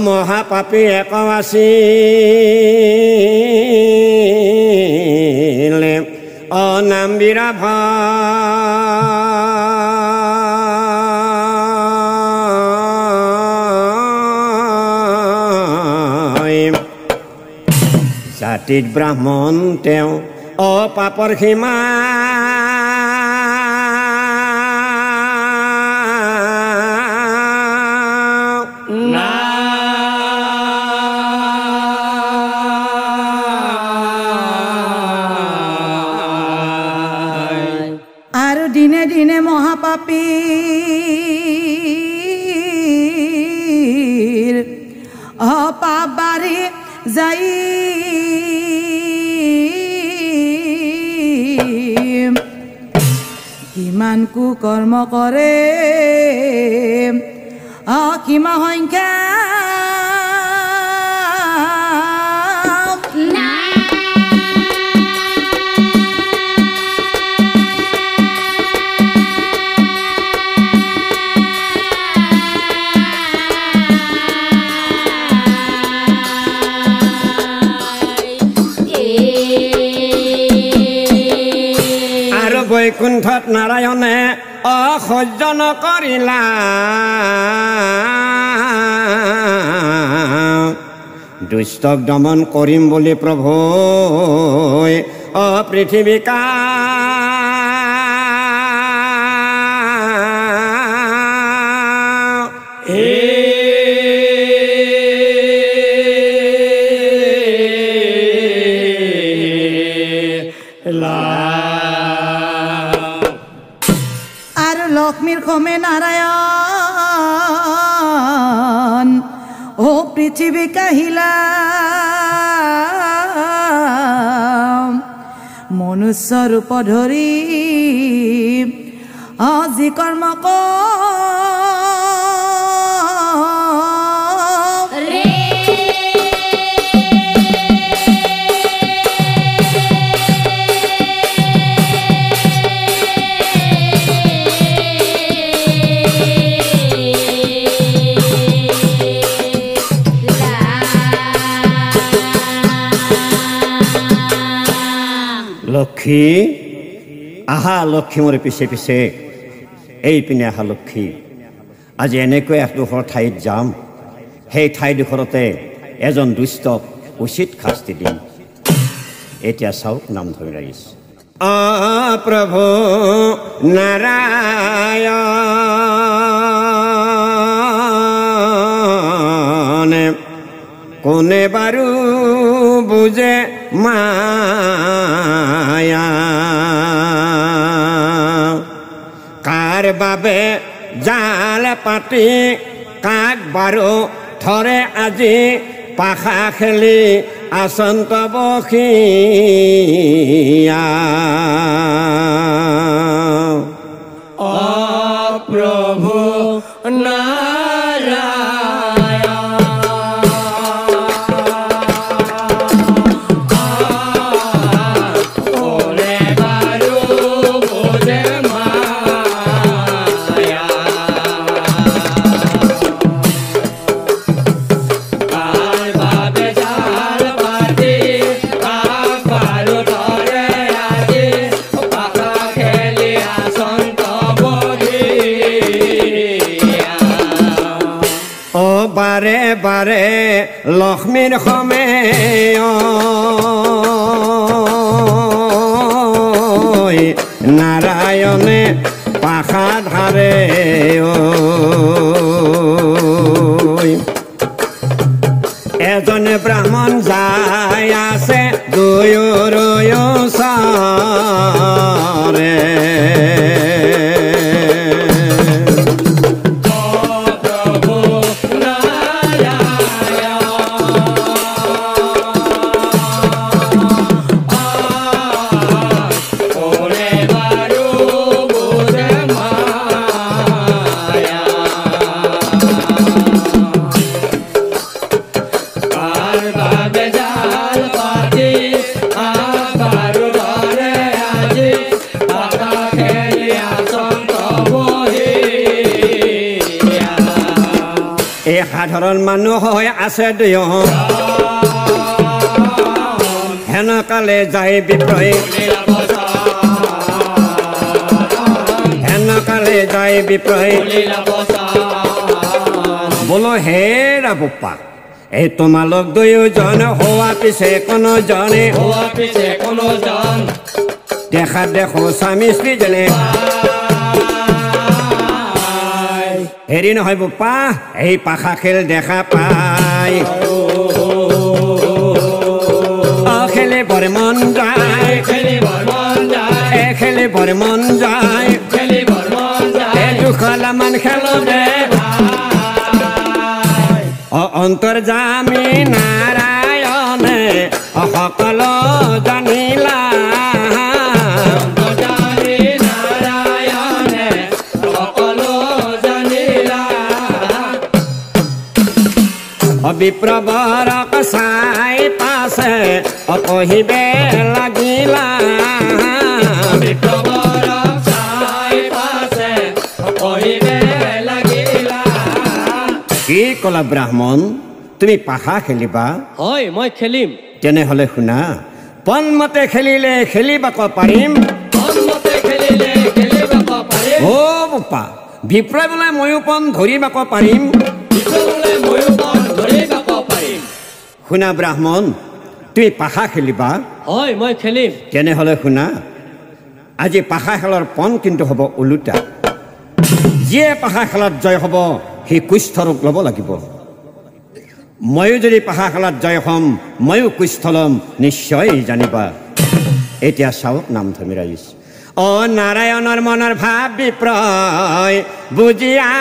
মহাপাপী এক আছিলে অনামবিৰা ভাই জাতিত ব্ৰাহ্মণ তেওঁ অপাপৰ সীমা আৰু দিনে দিনে মহাপাপীৰ অপাপ বাঢ়ি যাই কিমান কুকৰ্ম কৰে অসীম সংখ্যা বৈকুণ্ঠত নাৰায়ণে অসহ্য নকৰিলা দুষ্টক দমন কৰিম বুলি প্ৰভুই পৃথিৱীকা লক্ষ্মীৰ খমে নাৰায়ণ ও পৃথিৱী কাহিলা মনুষ্য ৰূপ ধৰি আজি কৰ্ম লক্ষ্মী আহা লক্ষ্মী মোৰ পিছে পিছে এইপিনে আহা লক্ষ্মী আজি এনেকৈ এডোখৰ ঠাইত যাম সেই ঠাইডোখৰতে এজন দুষ্টক উচিত শাস্তি দিম এতিয়া চাওক নাম ধৰি ৰাখিছে প্ৰভু নাৰায়ণ কোনে বাৰু বুজে মায়া কাৰ বাবে জাল পাতি কাক বাৰু ধৰে আজি পাখা খেলি আচন্ত বসিয়া প্ৰভু বাৰে বাৰে লক্ষ্মীৰ খমে নাৰায়ণে পাখা ধাৰে এজনে ব্ৰাহ্মণ যাই আছে দুয়ো চাৰে Bye. ঘৰৰ মানুহ হৈ আছে দুয়ন হেনকালে যায় বিপ্ৰই হেনকালে যায় বিপ্ৰই বোলো হে ৰাবুপা এই তোমালোক দুয়োজন হোৱা পিছে কোনো জন দেখা দেখো স্বামী স্ত্ৰীজনে হেৰি নহয় বোপা এই পাখা খেল দেখা পাই খেলিবৰ মন যায় খেলিবৰ মন যায় দুখলামান খেলো দে অন্তৰ্যামী নাৰায়ণে সকলো জানিলা বিপ্ৰবৰক চাই পাছে অকহিবে লাগিলা কি কলা ব্ৰাহ্মণ তুমি পাখা খেলিবা হয় মই খেলিম তেনেহলে শুনা পণমতে খেলিলে খেলিবাক পাৰিম অ বোপা বিপ্ৰই বোলে ময়ো পণ ধৰিবাক পাৰিম শুনা ব্ৰাহ্মণ তুমি পাখা খেলিবা হয় মই খেলিম তেনেহলে শুনা আজি পাখা খেলৰ পণ কিন্তু হ'ব ওলোটা যিয়ে পাখা খেলাত জয় হ'ব সেই কুষ্ঠ ৰোগ ল'ব লাগিব ময়ো যদি পাখা খেলাত জয় হ'ম ময়ো কুষ্ঠ ল'ম নিশ্চয় জানিবা এতিয়া চাওক নাম ধৰ্মী ৰাইজ অ নাৰায়ণৰ মনৰ ভাৱ বিপ্ৰয় বুজিয়া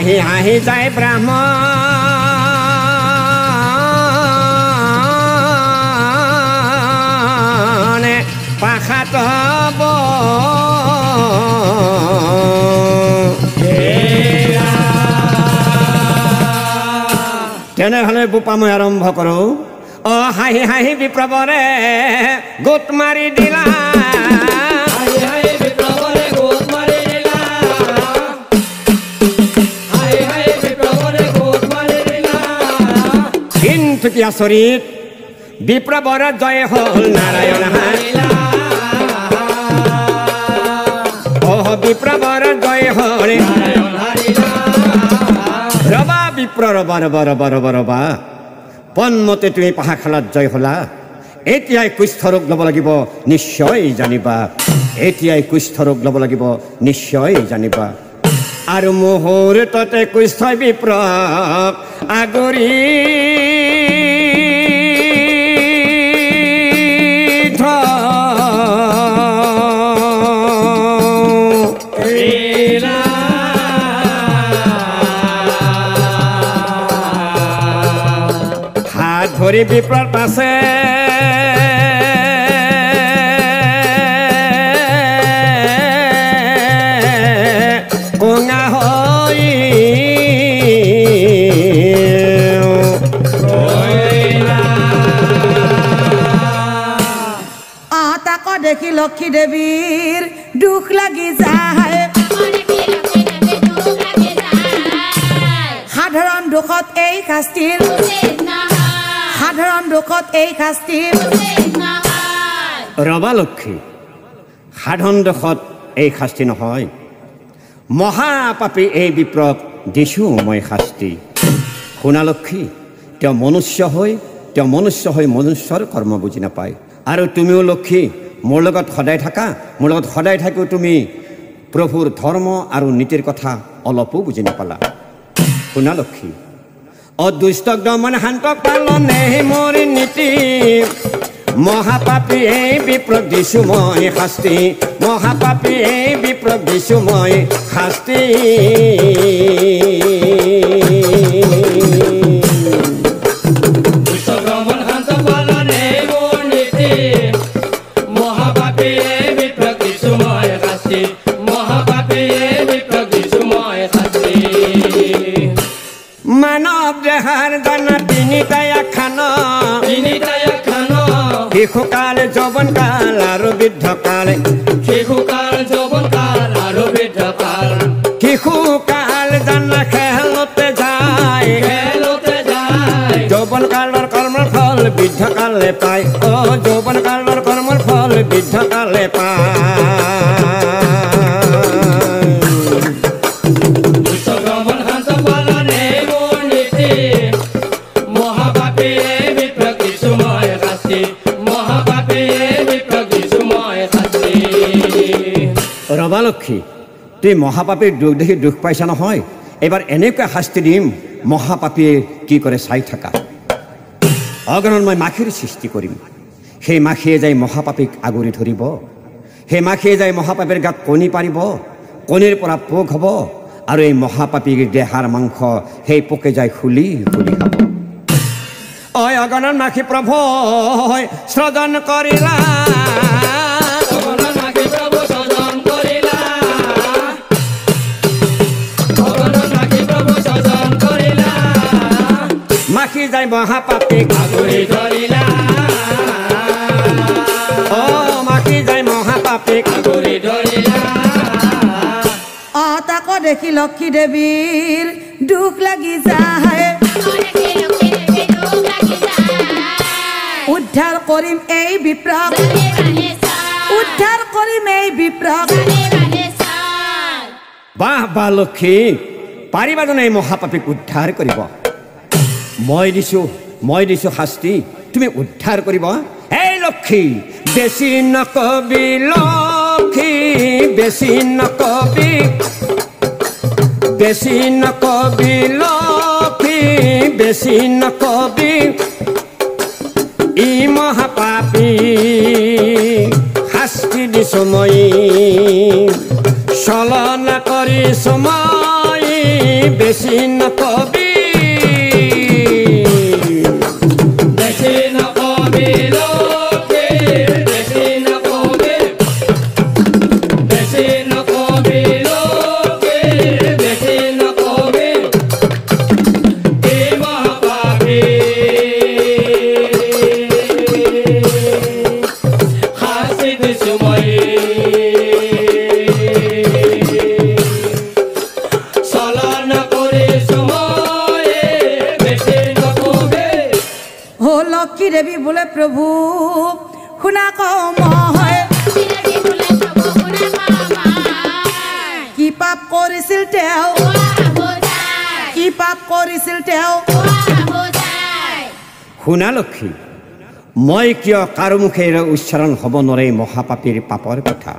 হাঁহি হাঁহি যায় ব্ৰাহ্মণে পাখাত হ'ব তেনেহ'লে বোপা মই আৰম্ভ কৰোঁ অ হাঁহি হাঁহি বিপ্ৰবৰে গোট মাৰি দিলা কি আচৰিত বিপ্ৰবৰ জয় হ'ল নাৰায়ণ বিপ্ৰবৰ জয় হ'ল ৰবা বিপ্ৰ ৰবা ৰবা ৰবা ৰবা ৰবা পণমতে তুমি পাখা খেলাত জয় হলা এতিয়াই কুষ্ঠ ৰোগ ল'ব লাগিব নিশ্চয় জানিবা এতিয়াই কুষ্ঠ ৰোগ ল'ব লাগিব নিশ্চয় জানিবা আৰু মুহূৰ্ততে কুষ্ঠ বিপ্ৰ আগৰি হাত ধৰি বিপ্ৰৰ পাছে কঙা হৈ তাক দেখি লক্ষী দেৱীৰ দুখ লাগি যায় সাধাৰণ দুখত এই শাস্তিৰ ৰবা লক্ষী সাধাৰণ দুখত এই শাস্তি নহয় মহাপাপী এই বিপ্ৰক দিছো মই শাস্তি শুনা লক্ষী তেওঁ মনুষ্য হৈ মনুষ্যৰ কৰ্ম বুজি নাপায় আৰু তুমিও লক্ষী মোৰ লগত সদায় থাকা মোৰ লগত সদায় থাকিও তুমি প্ৰভুৰ ধৰ্ম আৰু নীতিৰ কথা অলপো বুজি নাপালা শুনা লক্ষী অদুষ্টক দমন শান্তক পালনে মোৰ নীতি মহাপাপী এই বিপ্ৰক দিছো মই শাস্তি মহাপাপী এই বিপ্ৰক দিছো মই শাস্তি মানৱ দেহাৰ শিশুকাল যৌৱনকাল আৰু বৃদ্ধকাল শিশুকাল যৌৱনকাল আৰু বৃদ্ধকাল শিশুকাল জানা খেলতে যায় যৌৱনকালৰ কৰ্মৰ ফল বৃদ্ধকালে পায় যৌৱনকালৰ কৰ্মৰ ফল বৃদ্ধকালে পায় ৰবালক্ষী তুই মহাপাপীৰ দুখ দেখি দুখ পাইছা নহয় এবাৰ এনেকুৱা শাস্তি দিম মহাপাপীয়ে কি কৰে চাই থাকা অগণন মই মাখিৰ সৃষ্টি কৰিম সেই মাখিয়ে যাই মহাপাপীক আগুৰি ধৰিব সেই মাখিয়ে যাই মহাপাপীৰ গাত কণী পাৰিব কণীৰ পৰা পোক হ'ব আৰু এই মহাপাপীৰ দেহাৰ মাংস সেই পোকে যাই খুলি খুলি খাব অগণন মাখি প্ৰভু সৃজন কৰিলা মাখি যায় মহাপাপীক আগুৰি ধৰিলা মাখি যায় মহাপাপীক আগুৰি ধৰিলা তাকো দেখি লক্ষী দেৱীৰ দুখ লাগি যায় উদ্ধাৰ কৰিম এই বিপ্ৰক উদ্ধাৰ কৰিম এই বিপ্ৰক বাহ বাহ লক্ষী পাৰিবা জানো এই মহাপাপীক উদ্ধাৰ কৰিব মই দিছো শাস্তি তুমি উদ্ধাৰ কৰিব এই লক্ষী বেছি নকবি লক্ষী বেছি নকবি বেছি নকবি লক্ষী বেছি নকবি ই মহাপাপী শাস্তি দিছো মই চলনা কৰিছো মই বেছি নকবি দেৱী বোলে প্ৰভু শুনা কওঁ মই কি পাপ কৰিছিল তেওঁ কি পাপ কৰিছিল তেওঁ শুনা লক্ষী মই কিয় কাৰো মুখেৰে উচ্চাৰণ হ'ব নোৱাৰে মহাপাপীৰ পাপৰ কথা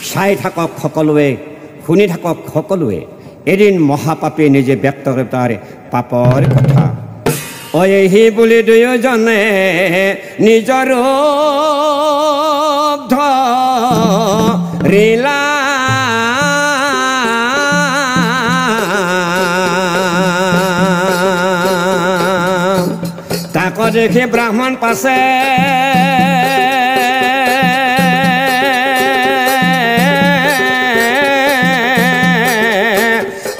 চাই থাকক সকলোৱে শুনি থাকক সকলোৱে এদিন মহাপাপীয়ে নিজে ব্যক্ত কৰে তাৰ পাপৰ কথা অহি বুলি দুয়োজনে নিজৰ ধৰিলা তাকো দেখি ব্ৰাহ্মণ পাছে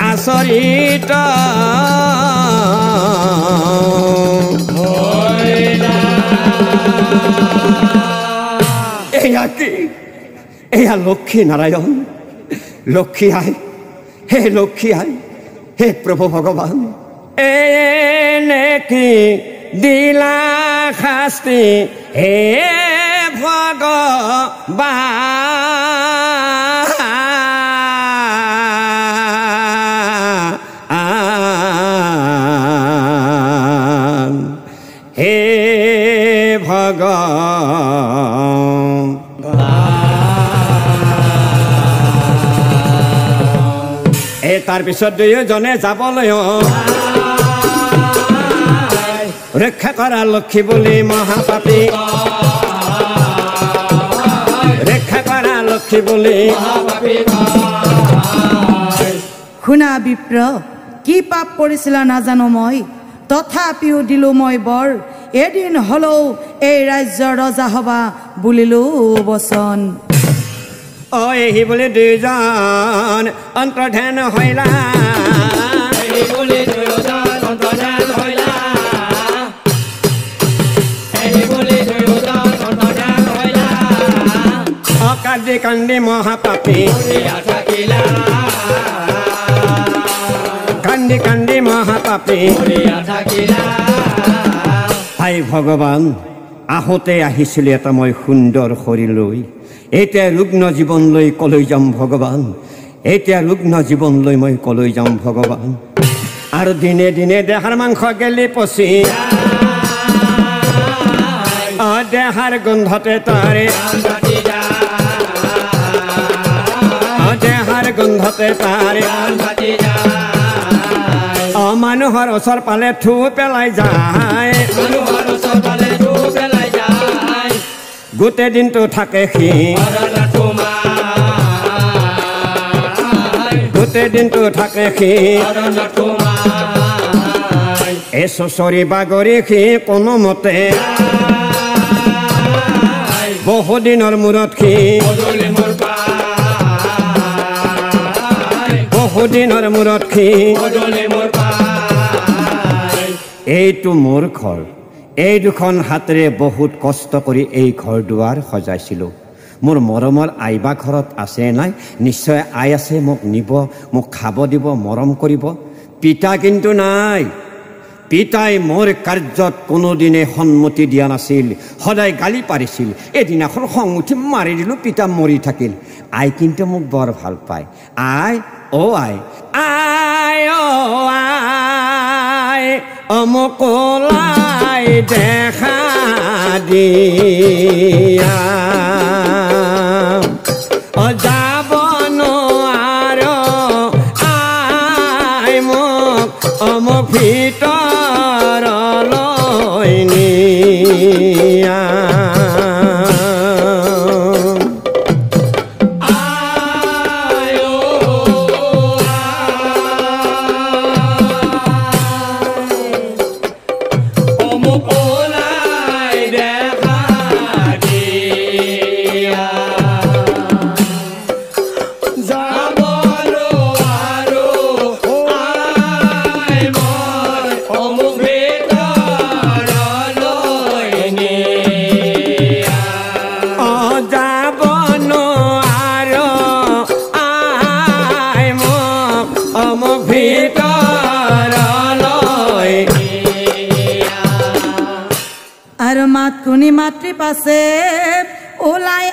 আচৰিত এয়া লক্ষ্মী নাৰায়ণ লক্ষ্মী আই হে প্ৰভু ভগবান এনেকি দিলা শাস্তি হে ভগবান হে ভগবান তাৰ পিছত দুয়োজনে যাবলৈ ৰক্ষা কৰা লক্ষী বুলি মহাপাপী ৰক্ষা কৰা লক্ষী বুলি শুনা বিপ্ৰ কি পাপ কৰিছিলা নাজানো মই তথাপিও দিলো মই বৰ এদিন হলেও এই ৰাজ্যৰ ৰজা হবা বুলিলো বচন এই বুলি দুইজন অন্তৰ্ধান হইলা এই বুলি দুইজন কান্দি কান্দি মহাপাপী মৰিয়া থাকিলা কান্দি কান্দি মহাপাপী মৰিয়া থাকিলা হাই ভগৱান আহোঁতে আহিছিলে এটা মই সুন্দৰ শৰীৰ লৈ এতিয়া ৰুগ্ন জীৱন লৈ কলৈ যাম ভগৱান এতিয়া ৰুগ্ন জীৱন লৈ মই কলৈ যাম ভগৱান আৰু দিনে দিনে দেহাৰ মাংস গেলি পচি দেহাৰ গোন্ধতে তাৰে দেহাৰ গোন্ধতে তাৰে মানুহৰ ওচৰ পালে থু পেলাই যায় গোটেই দিনটো থাকে সি গোটেই দিনটো থাকে সি এই চচৰি বাগৰি সি কোনোমতে বহুদিনৰ মূৰত সি বহুদিনৰ মূৰত সি এইটো মোৰ ঘৰ এই দুখন হাতেৰে বহুত কষ্ট কৰি এই ঘৰ দুৱাৰ সজাইছিলোঁ মোৰ মৰমৰ আইবা ঘৰত আছে নাই নিশ্চয় আই আছে মোক নিব মোক খাব দিব মৰম কৰিব পিতা কিন্তু নাই পিতাই মোৰ কাৰ্যত কোনোদিনে সন্মতি দিয়া নাছিল সদায় গালি পাৰিছিল এদিনাখন খং উঠি মাৰি দিলোঁ পিতা মৰি থাকিল আই কিন্তু মোক বৰ ভাল পায় আই অ আই আই অ আই অমকলাই দেখা দিয়া যাব নোৱাৰো আই মোক অমক ভিতৰলৈ নিয়া আৰু মাত শুনি মাতৃ পাছে ওলাই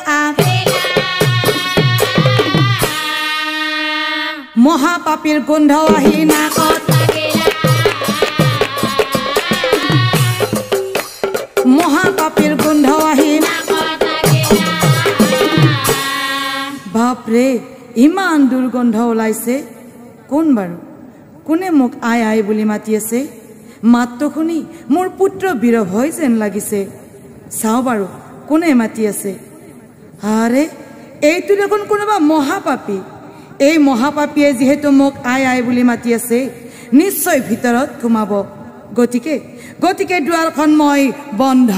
মহাপাপীৰ গোন্ধ আহি নাকত মহাপাপীৰ গোন্ধ আহি বাপৰে ইমান দুৰ্গন্ধ ওলাইছে কোন বাৰু কোনে মোক আই আই বুলি মাতি আছে মাতটো শুনি মোৰ পুত্ৰ বিৰহ হৈ যেন লাগিছে চাওঁ বাৰু কোনে মাতি আছে আৰে এইটো দেখোন কোনোবা মহাপাপী এই মহাপাপীয়ে যিহেতু মোক আই আই বুলি মাতি আছে নিশ্চয় ভিতৰত সোমাব গতিকে দুৱাৰখন মই বন্ধ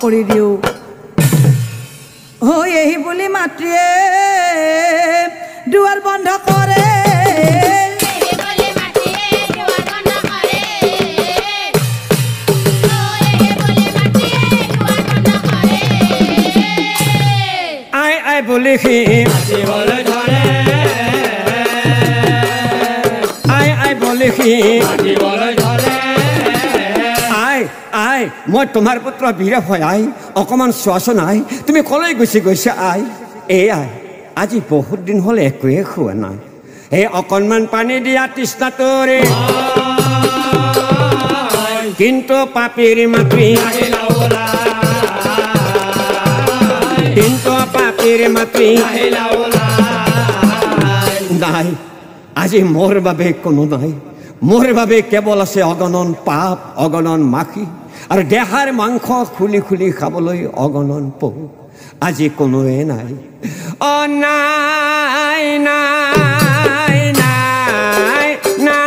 কৰি দিওঁ হৈ এই বুলি মাতৃয়ে দুৱাৰ বন্ধ কৰে বুলি আই আই বুলি আই মই তোমাৰ পুত্ৰ বিৰহ হয় আই অকণমান চোৱাচোন আই তুমি কলৈ গৈছা আই এই আই আজি বহুত দিন হ'ল একোৱে খোৱা নাই এই অকণমান পানী দিয়া তৃষ্ণাটোৰে কিন্তু পাপীৰ মাতৃ কিন্তু পাপীৰ মাতৃ নাই আজি মোৰ বাবে কোনো নাই মোৰ বাবে কেৱল আছে অগণন পাপ অগণন মাখি আৰু দেহাৰ মাংস খুলি খুলি খাবলৈ অগণন পহু আজি কোনোৱে নাই অ নাই নাই নাই নাই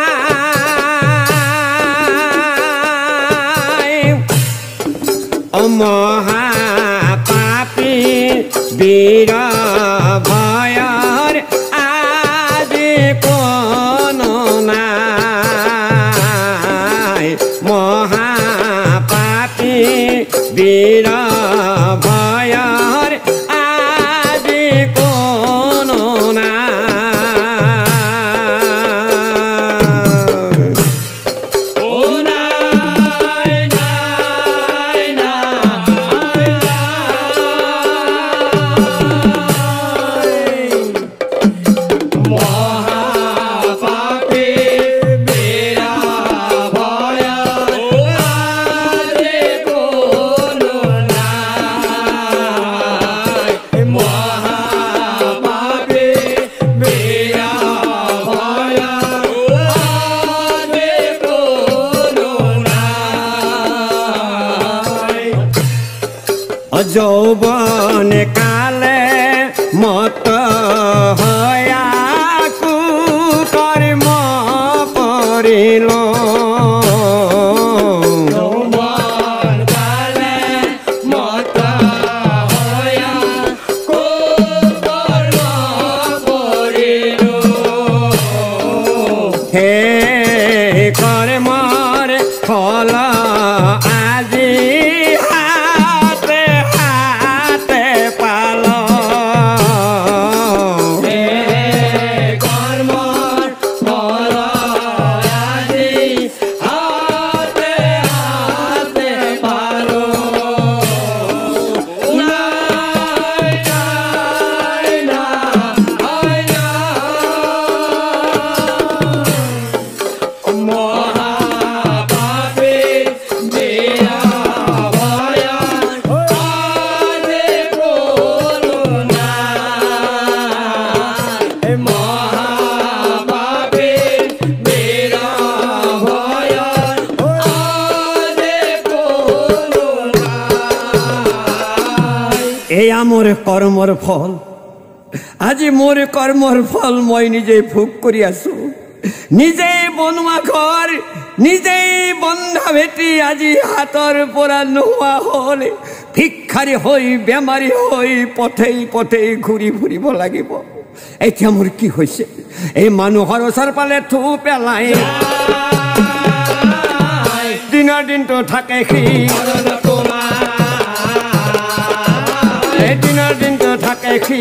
অ মহাপাপী বিৰহ ভয়ৰ আজি কোনো নাই মহাপাপী বিৰহ ভয়ৰ আজি যৌবন কালে মত হয়া কুকর্ম করিল যৌবন কালে মত হয়া কুকর্ম করিল হে কর্মর ফল আজি হাতে হাতে পাল হে কর্মর ফল আজি হাতে হাতে পালো নাই নাই না হয় না মহাপাপে দেয়া ভয়া আদে করুণা মহাপাপে দেয়া ভয়া আদে করুণা এই আমার কর্মর ফল আজি মোর কর্মর ফল মই নিজে ভোগ করি আছো নিজে বনোৱা ঘৰ নিজে বন্ধা ভেটি আজি হাতৰ পৰা নোহোৱা হ'ল ভিক্ষাৰী হৈ বেমাৰী হৈ পথেই পথেই ঘূৰি ফুৰিব লাগিব এতিয়া মোৰ কি হৈছে এই মানুহৰ ওচৰ পালে থু পেলাই দিনৰ দিনটো থাকে সি এই দিনৰ দিনটো থাকে সি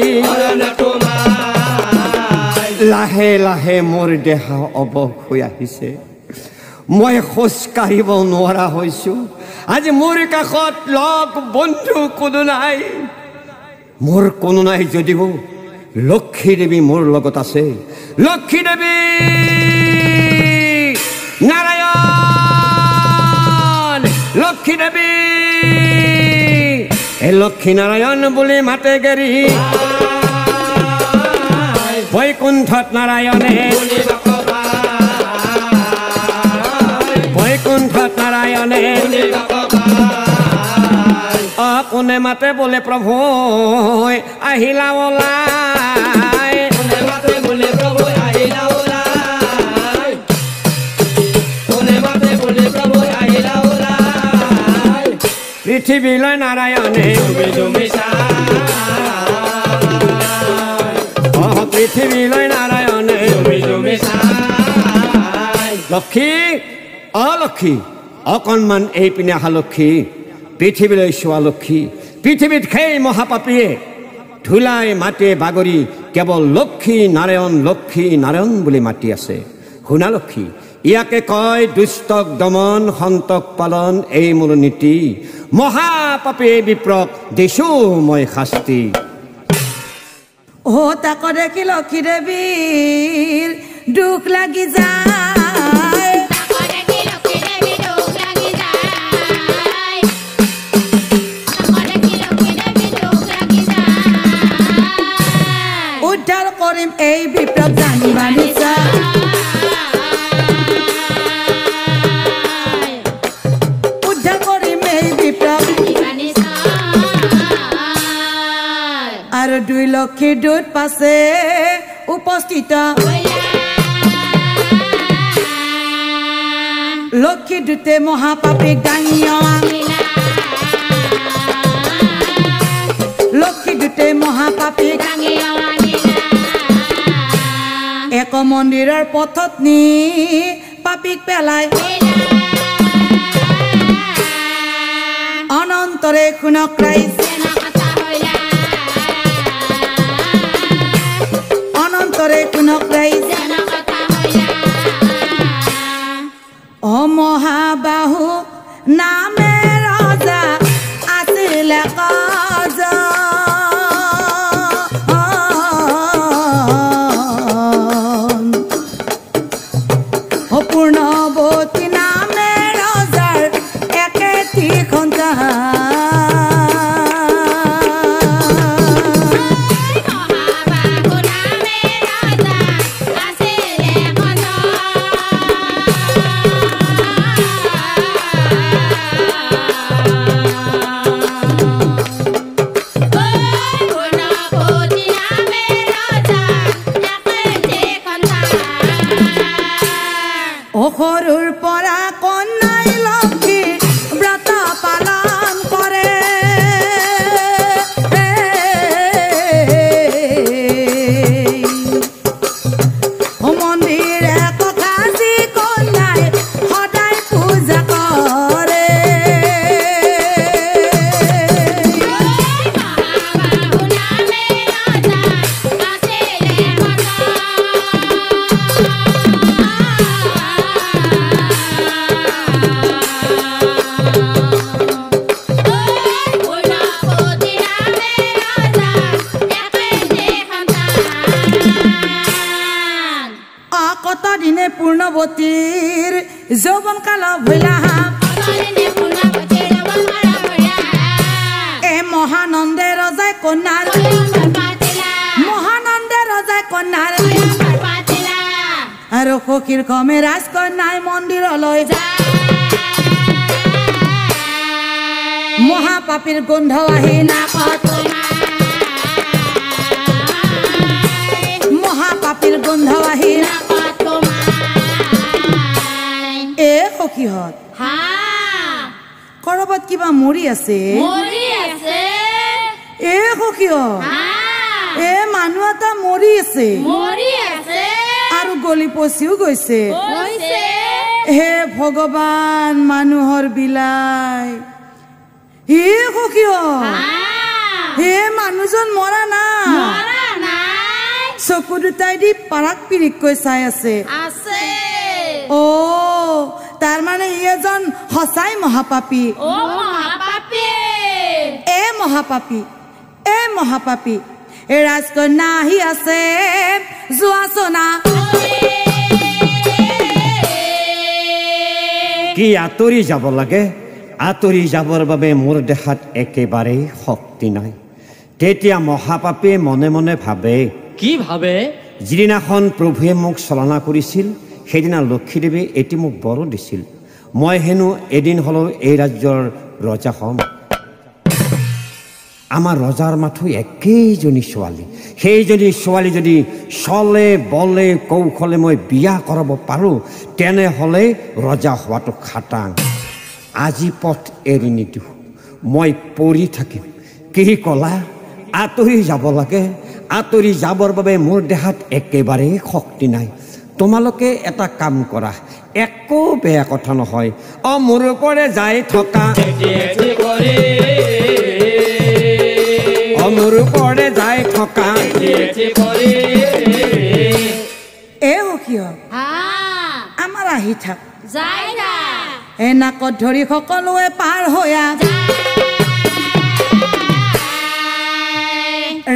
লাহে লাহে মোৰ দেহ অৱস হৈ আহিছে মই খোজ কাঢ়িব নোৱাৰা হৈছোঁ আজি মোৰ কাষত লগ বন্ধু কোনো নাই মোৰ কোনো নাই যদিও লক্ষী দেৱী মোৰ লগত আছে লক্ষী দেৱী নাৰায়ণ লক্ষী দেৱী এই লক্ষী নাৰায়ণ বুলি মাতে গেৰি বৈকুণ্ঠত নাৰায়ণে বৈকুণ্ঠত নাৰায়ণে কোনে মাতে বোলে প্ৰভু আহিলা ওলাই কোনে মাতে বোলে প্ৰভু আহিলা ওলাই কোনে মাতে বোলে প্ৰভু আহিলা ওলাই পৃথিৱীলৈ নাৰায়ণে তুমি পৃথিৱীলৈ নাৰায়ণে লক্ষী অলক্ষী অকণমান এইপিনে অহা লক্ষী পৃথিৱীলৈ চোৱা লক্ষী পৃথিৱীত সেই মহাপাপীয়ে ধূলাই মাটিয়ে বাগৰি কেৱল লক্ষী নাৰায়ণ বুলি মাতি আছে শুনা লক্ষী ইয়াকে কয় দুষ্টক দমন সন্তক পালন এই মোৰ নীতি মহাপাপী বিপ্ৰক দিছো মই শাস্তি ও তাকো দেখি লক্ষী দেৱীৰ দুখ লাগি যায় উদ্ধাৰ কৰিম এই বিপ্লৱ জানিবা নিশ্চয় উদ্ধাৰ কৰিম এই বিপ্লৱ আৰু দুই লক্ষীৰ দুধ পাছে উপস্থিত লক্ষী দুতে মহাপাপীক দাঙি অনা লক্ষী দুতে মহাপাপীক এক মন্দিৰৰ পথত নি পাপীক পেলাই অনন্তৰে শুনক ৰাইজ অনন্তৰে শুনক ৰাইজ অ মহাবাহু নামে ৰজা আছিলে কাজা পূৰ্ণৱতী নামে ৰজাৰ একেটি সন্তান সৰুৰ পৰা কন্যাই লক্ষী ব্ৰত পালন কৰে মন্দিৰে ককাজী কন্যাই সদায় পূজা কৰে কতদিনে পূৰ্ণৱতীৰ যৌৱন কাল ভৈলা এ মহানন্দে ৰজাই কন্যাৰ আৰু সখীৰ কমে ৰাজকন্যাই মন্দিৰলৈ মহাপাপীৰ গোন্ধ আহি নাকত মহাপাপীৰ গোন্ধ আহি এ সখীহঁত কৰবাত কিবা মৰি আছে এ সখীহঁত এ মানুহ এটা মৰি আছে আৰু গলি পচিও গৈছে হে ভগৱান মানুহৰ বিলাই হে সখীহঁত হে মানুহজন মৰা নাই চকু দুটাই দি পাৰাক পিৰিককৈ চাই আছে ও তাৰ মানে ই এজন সঁচাই মহাপাপী এ মহাপাপী এ ৰাজকন্যা আহি আছে যোৱাচনা কি আঁতৰি যাব লাগে আঁতৰি যাবৰ বাবে মোৰ দেহাত একেবাৰেই শক্তি নাই তেতিয়া মহাপাপীয়ে মনে মনে ভাবে কি ভাবে যিদিনাখন প্ৰভুৱে মোক চলনা কৰিছিল সেইদিনা লক্ষীদেৱে এটি মোক বৰ দিছিল মই হেনো এদিন হ'লেও এই ৰাজ্যৰ ৰজা হ'ম আমাৰ ৰজাৰ মাথো একেইজনী ছোৱালী সেইজনী ছোৱালী যদি চলে বলে কৌশলে মই বিয়া কৰাব পাৰোঁ তেনেহ'লে ৰজা হোৱাটো খাটাং আজি পথ এৰি নিদিওঁ মই পৰি থাকিম কি ক'লা আঁতৰি যাব লাগে আঁতৰি যাবৰ বাবে মোৰ দেহাত একেবাৰেই শক্তি নাই তোমালোকে এটা কাম কৰা একো বেয়া কথা নহয় মোৰ ওপৰে যাই থকা মোৰ ওপৰে যাই থকা এ সখীয় আমাৰ আহি থাক এ নাকত ধৰি সকলোৱে পাৰ হৈয়া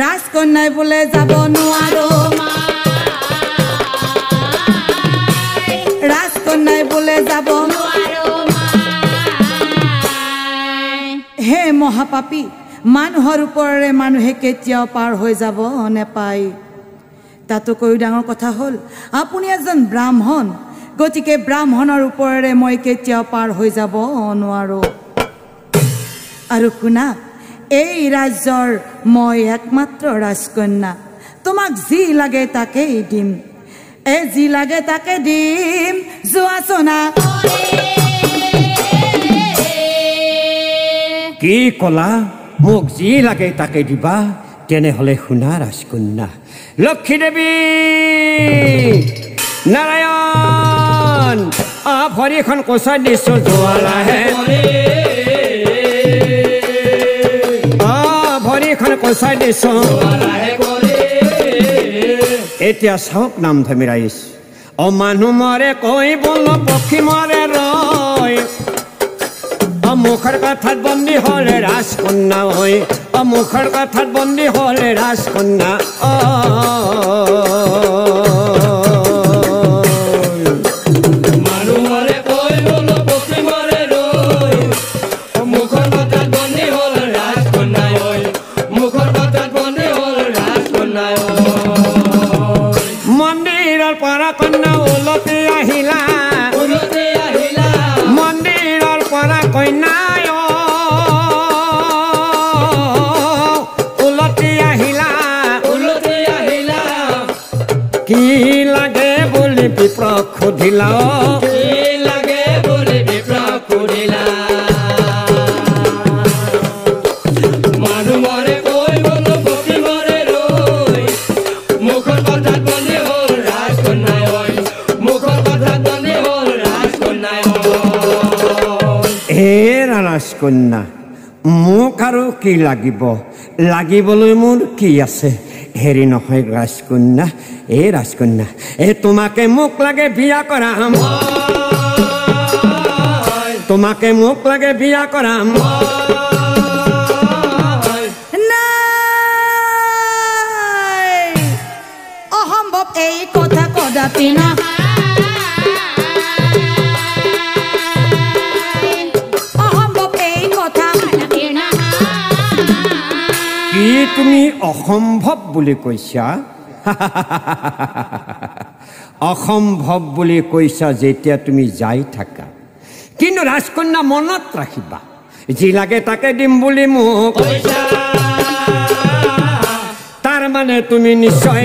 ৰাজকন্যাই বোলে যাব নোৱাৰো ৰাজকন্যাই বোলে যাব হে মহাপাপী মানুহৰ ওপৰেৰে মানুহে কেতিয়াও পাৰ হৈ যাব নেপায় তাতোকৈ ডাঙৰ কথা হ'ল আপুনি এজন ব্ৰাহ্মণ গতিকে ব্ৰাহ্মণৰ ওপৰেৰে মই কেতিয়াও পাৰ হৈ যাব নোৱাৰো আৰু শুনা এই ৰাজ্যৰ মই একমাত্ৰ ৰাজকন্যা তোমাক যি লাগে তাকেই দিম যি লাগে তাকে দিম যোৱাচনা কি ক'লা মোক যি লাগে তাকে দিবা তেনেহ'লে শুনা ৰাজকন্যা লক্ষী দেৱী নাৰায়ণ ভৰিখন কচাই দিছো জোৱালাহে ভৰিখন কচাই দিছো এতিয়া চাওক নাম ধমি ৰাইজ মানুহ মৰে কৈ বোল পক্ষী মৰে ৰয় মুখৰ কথাত বন্দী হ'লে ৰাজকন্যা হৈ মুখৰ কথাত বন্দী হ'লে ৰাজকন্যা মানুহৰে কৈ বোল পক্ষী মৰে ৰয় মুখৰ কথাত বন্দী হ'ল ৰাজকন্যা হৈ মুখৰ কথাত বন্দী হ'ল ৰাজকন্যা মন্দিৰৰ পৰা কন্যা ওলটি আহিলা মন্দিৰৰ পৰা কন্যা ওলটি আহিলা কি লাগে বুলি বিপ্ৰ সুধিলা আৰু কি লাগিব লাগিবলৈ মোৰ কি আছে হেৰি নহয় ৰাজকন্যা এই ৰাজকন্যা এই তোমাকে মোক লাগে বিয়া কৰাম তোমাকে মোক লাগে বিয়া কৰাম অসম্ভৱ এই কথা কদাপি নহয় অসম্ভৱ এই কথা কি তুমি অসম্ভৱ বুলি কৈছা অসম্ভৱ বুলি কৈছা যেতিয়া তুমি যাই থাকা কিন্তু ৰাজকন্যা মনত ৰাখিবা যি লাগে তাকে দিম বুলি মোক তাৰ মানে তুমি নিশ্চয়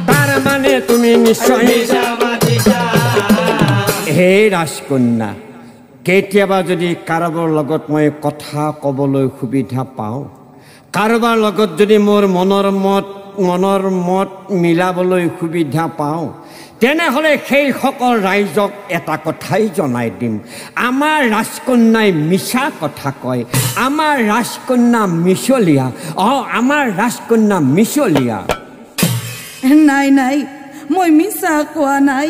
তাৰ মানে তুমি নিশ্চয় হে ৰাজকন্যা কেতিয়াবা যদি কাৰোবাৰ লগত মই কথা ক'বলৈ সুবিধা পাওঁ কাৰোবাৰ লগত যদি মোৰ মনৰ মত মিলাবলৈ সুবিধা পাওঁ তেনেহ'লে সেইসকল ৰাইজক এটা কথাই জনাই দিম আমাৰ ৰাজকন্যাই মিছা কথা কয় আমাৰ ৰাজকন্যা মিছলীয়া আমাৰ ৰাজকন্যা মিছলীয়া নাই নাই মই মিছা কোৱা নাই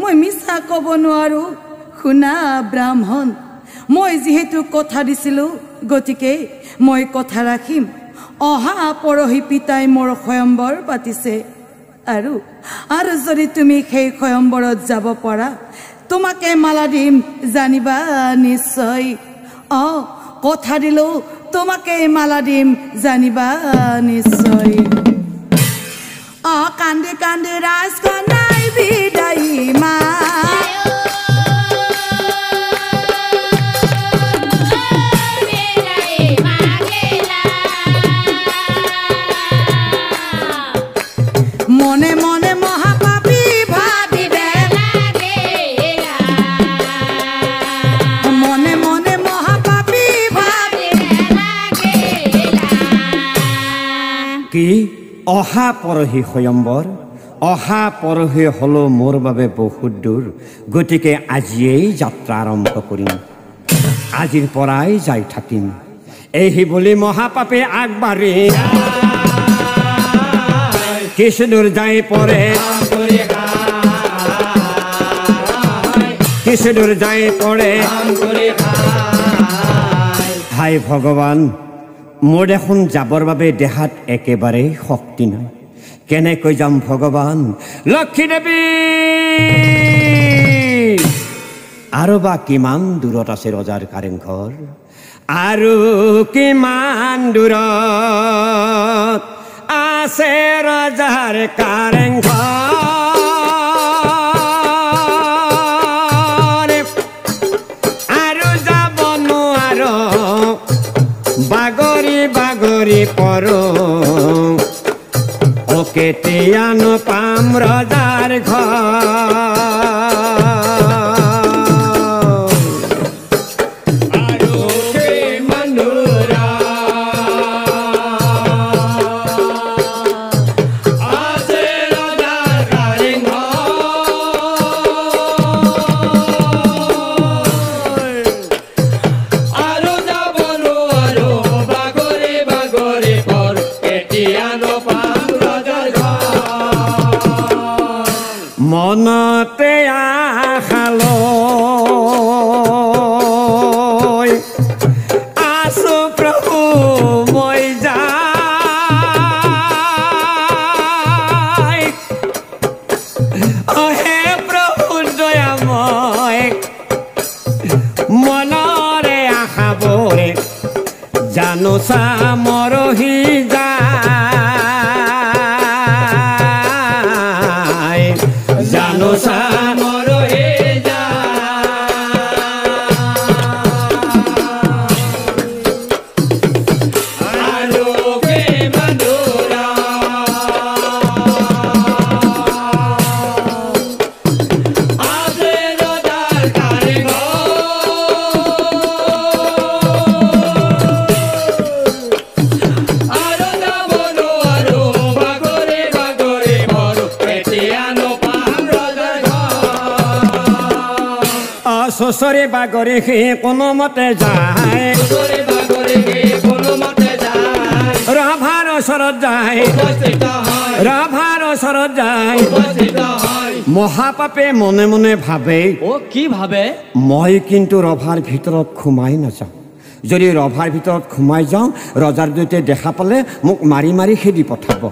মই মিছা ক'ব নোৱাৰো শুনা ব্ৰাহ্মণ মই যিহেতু কথা দিছিলোঁ গতিকে মই কথা ৰাখিম অহা পৰহি পিতাই মোৰ স্বয়ম্বৰ পাতিছে আৰু যদি তুমি সেই স্বয়ম্বৰত যাব পাৰা তোমাকে মালা দিম জানিবা নিশ্চয় কথা দিলোঁ তোমাকে মালা দিম জানিবা নিশ্চয় কান্দে কান্দে ৰাজকন্যাই বিদায়ী মা মনে মনে মহাপাপী ভাবিবে মনে মনে মহাপাপী ভাবিবে কি অহা পৰহি স্বয়ম্বৰ অহা পৰহি হ'লেও মোৰ বাবে বহুত দূৰ গতিকে আজিয়েই যাত্ৰা আৰম্ভ কৰিম আজিৰ পৰাই যাই থাকিম এই বুলি মহাপাপী আগবাঢ়ি কিছু দূৰ যাই পৰে কিছু দূৰ যাই পৰে হাই ভগৱান মোৰ দেখোন যাবৰ বাবে দেহাত একেবাৰেই শক্তি নাই কেনেকৈ যাম ভগৱান লক্ষ্মী দেৱী আৰু বা কিমান দূৰত আছে ৰজাৰ কাৰেংঘৰ আৰু কিমান দূৰত আছে ৰজাৰ কাৰেংঘৰ আৰু যাব নোৱাৰো বাগৰি বাগৰি পৰো কেতিয়ানো পাম ৰজাৰ ঘৰ মনতে আশালৈ আছো প্ৰভু মই যাই হে প্ৰভু দয়াময় মনৰে আশাবোৰে জানো চা মৰহি যায় জানো চা মৰহি যায় চচৰি বাগৰি সি কোনোমতে যায় চচৰি বাগৰি সি কোনোমতে যায় ৰভাৰ ওচৰত যায় উপস্থিত হয় ৰভাৰ ওচৰত যায় উপস্থিত হয় মহাপাপে মনে মনে ভাবে ও কি ভাবে মই কিন্তু ৰভাৰ ভিতৰত সোমাই নাযাওঁ যদি ৰভাৰ ভিতৰত সোমাই যাওঁ ৰজাৰ দৈতে দেখা পালে মোক মাৰি মাৰি খেদি পঠাব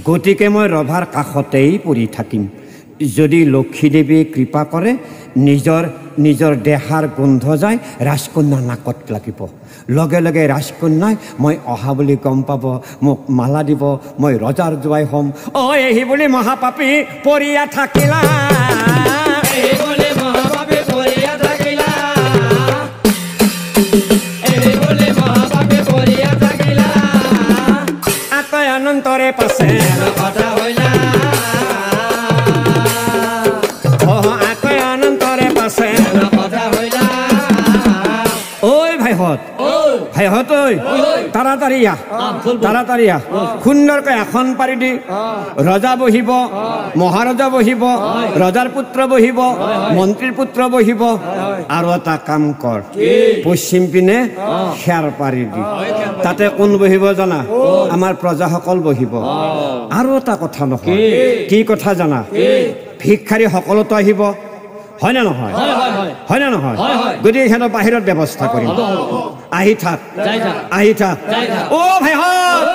গতিকে মই ৰভাৰ কাষতেই পৰি থাকিম যদি লক্ষীদেৱীয়ে কৃপা কৰে নিজৰ দেহাৰ গোন্ধ যায় ৰাজকন্যা নাকত লাগিব লগে লগে ৰাজকন্যাই মই অহা বুলি গম পাব মোক মালা দিব মই ৰজাৰ জোৱাই হ'ম এই বুলি মহাপাপী পৰিয়া থাকিলা এই বুলি মহাপাপী পৰিয়া থাকিলা এই বুলি মহাপাপী পৰিয়া থাকিলা আতয় অনন্তৰে পাছে কথা হইলা ভাইহঁত তাড়াতাড়ি সুন্দৰকৈ এখন পাৰি দি ৰজা বহিব মহাৰজা বহিব ৰজাৰ পুত্ৰ বহিব মন্ত্ৰীৰ পুত্ৰ বহিব আৰু এটা কাম কৰ পশ্চিম পিনে খেৰ পাৰি দি তাতে কোন বহিব জানা আমাৰ প্ৰজাসকল বহিব আৰু এটা কথা নহয় কি কথা জানা ভিক্ষাৰী সকলোতো আহিব হয় না নহয় হয় না নহয় গতিকে সিহঁতৰ বাহিৰত ব্যৱস্থা কৰিম আহি থাক অ ভাইহঁত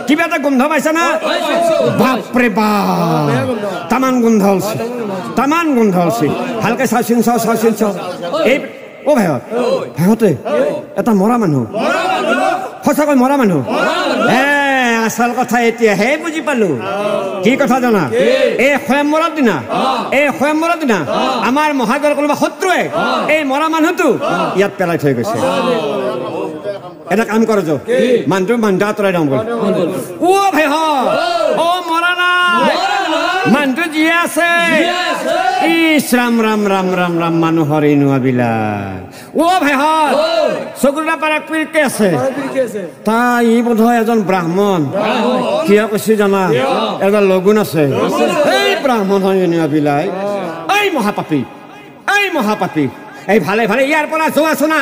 কিবা এটা গোন্ধ পাইছা না বাপৰে বাপ তামান গোন্ধ হৈছে ভালকে চাওচোন এই অ ভাইহঁতে এটা মৰা মানুহ সঁচাকৈ মৰা মানুহ আচল কথা এতিয়াহে বুজি পালো কি কথা জানা এই স্বয়ম্বৰৰ দিনা আমাৰ মহাজৰ কোনোবা শত্ৰুৱে এই মৰা মানুহটো ইয়াত পেলাই থৈ গৈছে এটা কাম কৰ যো মানুহটো আঁতৰাই দিওঁ বল অ ভাইহঁত অ মৰা নাই মানুহটো জীয়াই আছে ইছ ৰাম ৰাম ৰাম ৰাম ৰাম মানুহৰ ইনুৱাবিলাক অ ভাইহঁত চকুৰ পাৰাক পিৰিকে আছে তাই ই বোধহয় এজন ব্ৰাহ্মণ কিয় কৈছে জানা এজন লগুণ আছে এই ব্ৰাহ্মণ হয় ইনুৱাবিলাক এই মহাপাপী এই ভালে ইয়াৰ পৰা যোৱা চোনা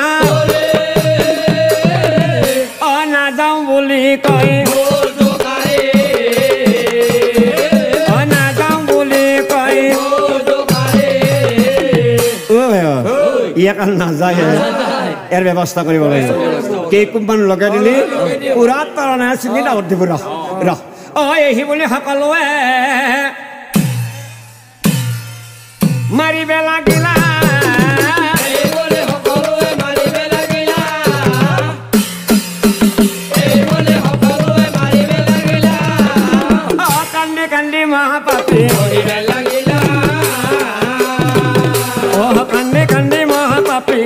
অ নাযাওঁ বুলি কয় ইয়াক নাযায় ইয়াৰ ব্যৱস্থা কৰিব লাগিব কেইকোপমান লগাই দিলি পুৰা তৰণে চিঙি ডাৱত দিব ৰহ এই বুলি সকলোৱে মাৰিব লাগিলা কান্দি মহাপাপী কান্দি মহাপাপী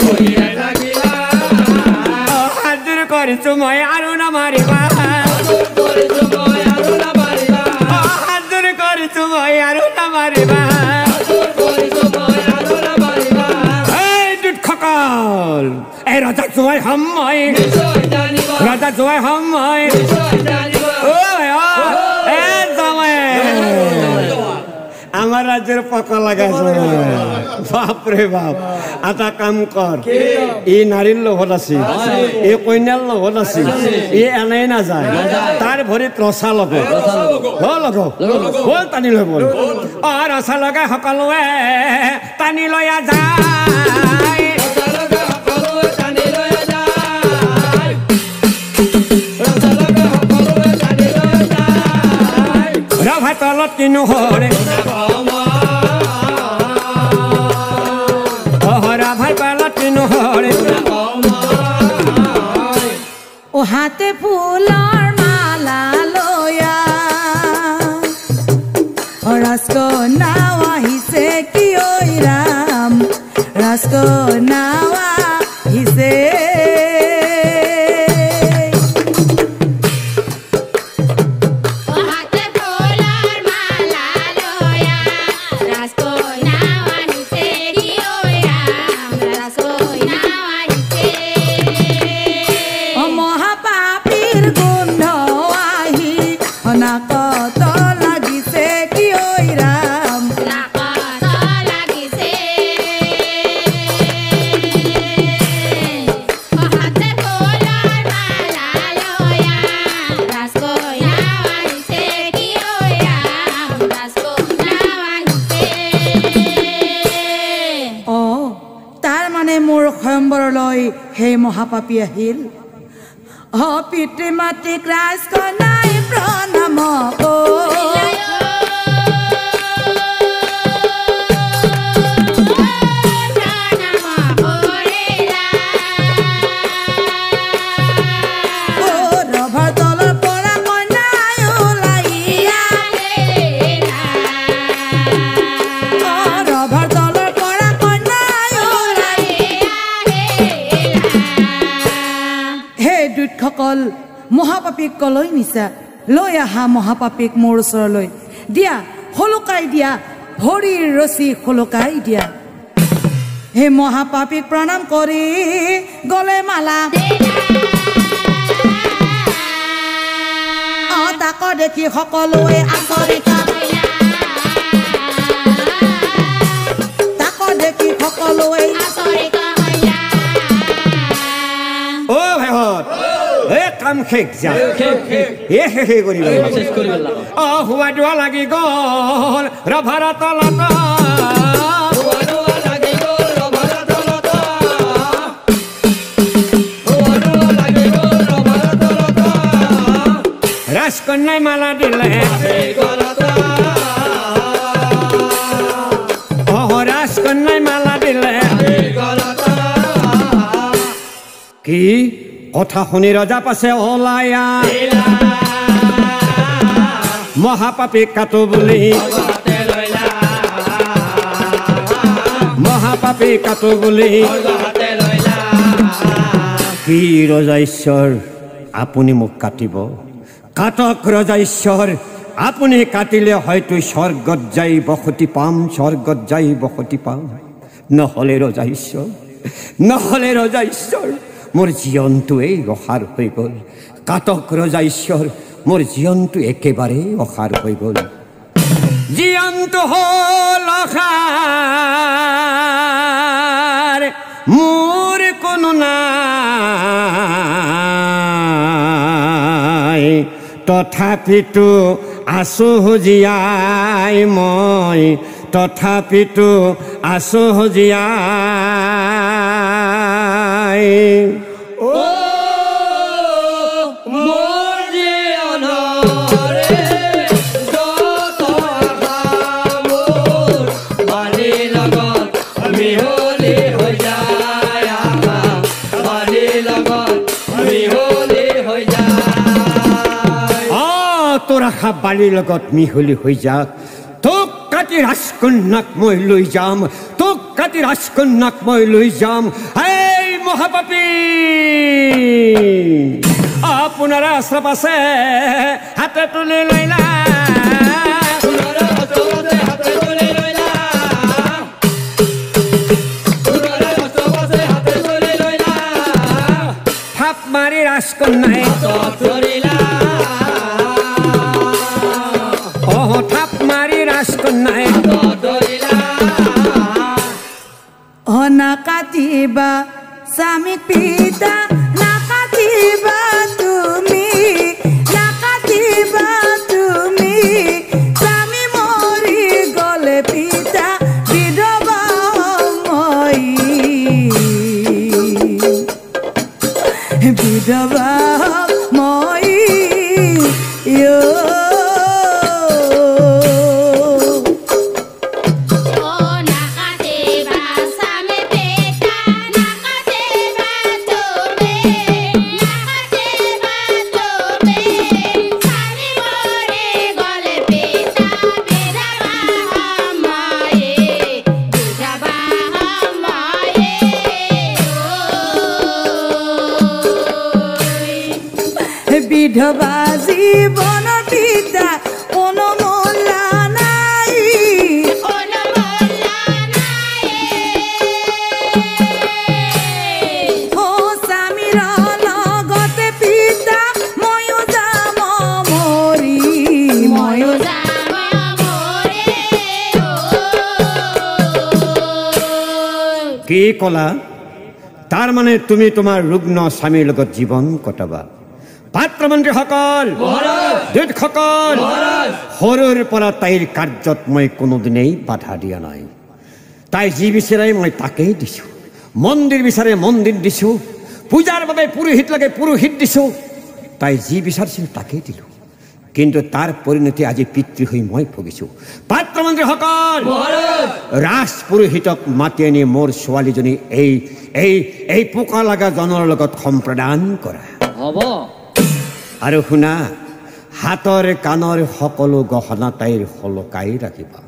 হাজুৰ কৰিছো মই আৰু নামাৰিবা হাজুৰ কৰিছো মই আৰু নামাৰিবা এই দুটসকল এই ৰজাক জোৱাই হম মই আমাৰ ৰাজ্যৰ পকা লাগাইছে বাপৰে বাপ এটা কাম কৰ ই নাৰীৰ লগত আছিল এই কন্যাৰ লগত আছিল ই এনেই নাযায় তাৰ ভৰিত ৰচা লগাই টানি লৈ বল ৰচা লগাই সকলোৱে টানি লৈ যায় ৰভা তলত কিনো হৰে ও হাতে ফুলৰ মালা লয়া ৰাজকন্যাও আহিছে কি ঐ ৰাম ৰাজকন্যাও আহিছে মহাপাপী আহিল পিতৃ মাতৃক ৰাজকন্যাই প্ৰণাম সকল মহাপাপীক কলৈ নিছা লৈ আহা মহাপাপীক মোৰ ওচৰলৈ দিয়া হলকাই দিয়া ভৰিৰ ৰছী হলকাই দিয়া হে মহাপাপীক প্ৰণাম কৰি গলে মালা তাক দেখি সকলোৱে আচৰিত তাক দেখি সকলোৱে আচৰিত ও ভাইহত কাম শেষ যা শেষ কৰিব হুৱা দোৱা লাগি গ'ল ৰভাৰা তলত ৰাজকন্যাই মালা দিলে ৰাজকন্যাই মালা দিলে কি কথা শুনি ৰজা পাছে ওলায়া মহাপাপীক কাটো বুলি মহাপাপীক কাটো বুলি কি ৰজা ঈশ্বৰ আপুনি মোক কাটিব কাটক ৰজা ঈশ্বৰ আপুনি কাটিলে হয়তো স্বৰ্গত যাই বসতি পাম স্বৰ্গত যাই বসতি পাম নহ'লে ৰজা ঈশ্বৰ মোৰ জীৱনটোৱেই অসাৰ হৈ গ'ল কাটক ৰজা ঈশ্বৰ মোৰ জীৱনটো একেবাৰে অসাৰ হৈ গ'ল জীৱনটো হ'ল অসাৰ মোৰ কোনো নাই তথাপিতো আছো জীয়াই মই তথাপিতো আছো জীয়াই তোৰা বালিৰ লগত মিহলি হৈ যাক তোক কাটি ৰাজকন্যাক মই লৈ যাম তোক কাটি ৰাজকন্যাক মই লৈ যাম এই মহাপাপী আপোনাৰ আশ্ৰপ আছে হাতে তুলি লৈলা থাপ মাৰি ৰাজকন্যাই থাপ মাৰি ৰাজকন্যাই নাকাটিবা স্বামীক পিতা নাকাটিবা তুমি স্বামী মৰি গলে পিতা বিধৱা মই বিধৱা মই বিধৱা জীৱন পিতা কোনো মূল্য নাই স্বামীৰ লগতে পিতা ময়ো যাম মৰি কি ক'লা তাৰমানে তুমি তোমাৰ ৰুগ্ন স্বামীৰ লগত জীৱন কটাবা পাত্ৰমন্ত্ৰীসকল দূতসকল সৰুৰ পৰা তাইৰ কাৰ্যত মই কোনোদিনেই বাধা দিয়া নাই তাই যি বিচাৰে মই তাকেই দিছোঁ মন্দিৰ বিচাৰে মন্দিৰ দিছোঁ পূজাৰ বাবে পুৰোহিত লাগে, পুৰোহিত দিছোঁ। তাই যি বিচাৰিছিল তাকেই দিলোঁ, কিন্তু তাৰ পৰিণতি আজি পিতৃ হৈ মই ভুগিছোঁ। পাত্ৰমন্ত্ৰীসকল, ৰাজ পুৰোহিতক মাতি আনি মোৰ ছোৱালীজনী এই এই এই পোকা লগা জনৰ লগত সম্প্ৰদান কৰা হ'ব। আৰু শুনা, হাতৰ কাণৰ সকলো গহনা তাইৰ সলকাই ৰাখিবা।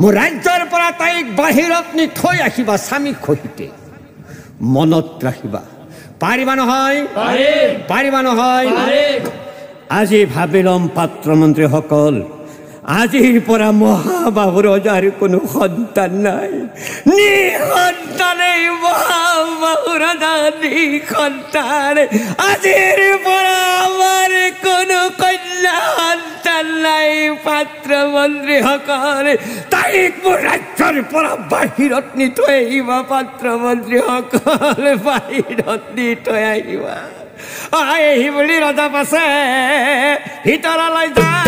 মোৰ ৰাজ্যৰ পৰা তাইক বাহিৰত নি থৈ আহিবা স্বামীক সহিতে। মনত ৰাখিবা। পাৰিবা নহয়? পাৰিবা নহয়? আজি ভাবি ল'ম পাত্ৰমন্ত্ৰীসকল, আজিৰ পৰা মহাবাহু ৰজাৰ কোনো সন্তান নাই। নিসন্তানেই মহাবাহু ৰজা, নিসন্তান। আজিৰ পৰা আমাৰ কোনো কন্যা সন্তান নাই। পাত্ৰমন্ত্ৰীসকল, তাইক মোৰ ৰাজ্যৰ পৰা বাহিৰত নি থৈ আহিবা। পাত্ৰমন্ত্ৰীসকল, বাহিৰত নি থৈ আহিবা। আহি বুলি ৰজা পাছে ভিতৰলৈ যায়।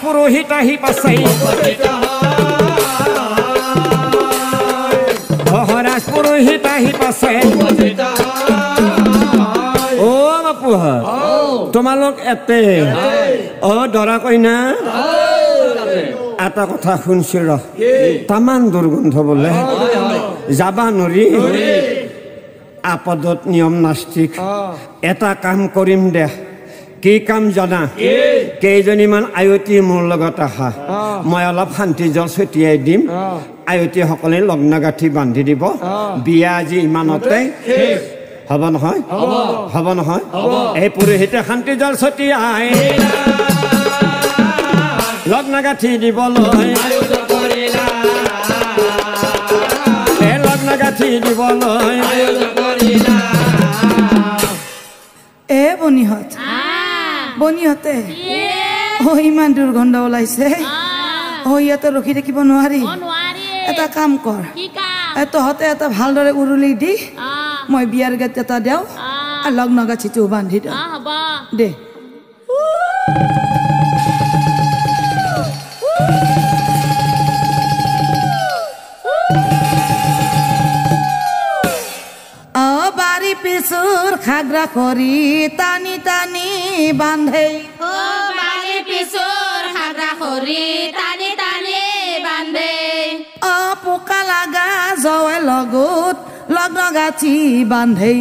পুৰোহিত আহি পাছে, মহাৰাজ পুৰোহিত আহি পাছে। অ' বাপুহঁত, তোমালোক এতে দৰা কইনা এটা কথা শুনছি ৰ, তামান দুৰ্গন্ধ বোলে, যাবা নৰি। আপদত নিয়ম নাস্তিক। এটা কাম কৰিম দে। কি কাম জানা? কেইজনীমান আয়তী মোৰ লগত আহা, মই অলপ শান্তি জল ছটিয়াই দিম। আয়তীসকলে লগ্ন গাঁঠি বান্ধি দিব। বিয়া আজি ইমানতে হ'ব নহয়? হ'ব নহয়? এই পুৰোহিতে শান্তি জল ছটিয়াই লগ্ন গাঁঠি দিবলৈ, লগ্ন গাঁঠি দিবলৈ। এ বনিহঁত, বনিহঁতে ইমান দুৰ্গন্ধ ওলাইছে। ইয়াতে ৰখি থাকিব নোৱাৰি। এটা কাম কৰ, তহঁতে এটা ভালদৰে উৰুলি দি মই বিয়াৰ গেট এটা দিওঁ আৰু লগ্ন গাঁঠিটো বান্ধি দিওঁ দে। বাৰী পিছুৰ খাগ্ৰা খৰি টানি টানি বান্ধে। বাৰী পিছুৰ খাগ্ৰা খৰি টানি টানি বান্ধে। পোকা লাগা জয় লগত লগ্ন গাঁঠি বান্ধে।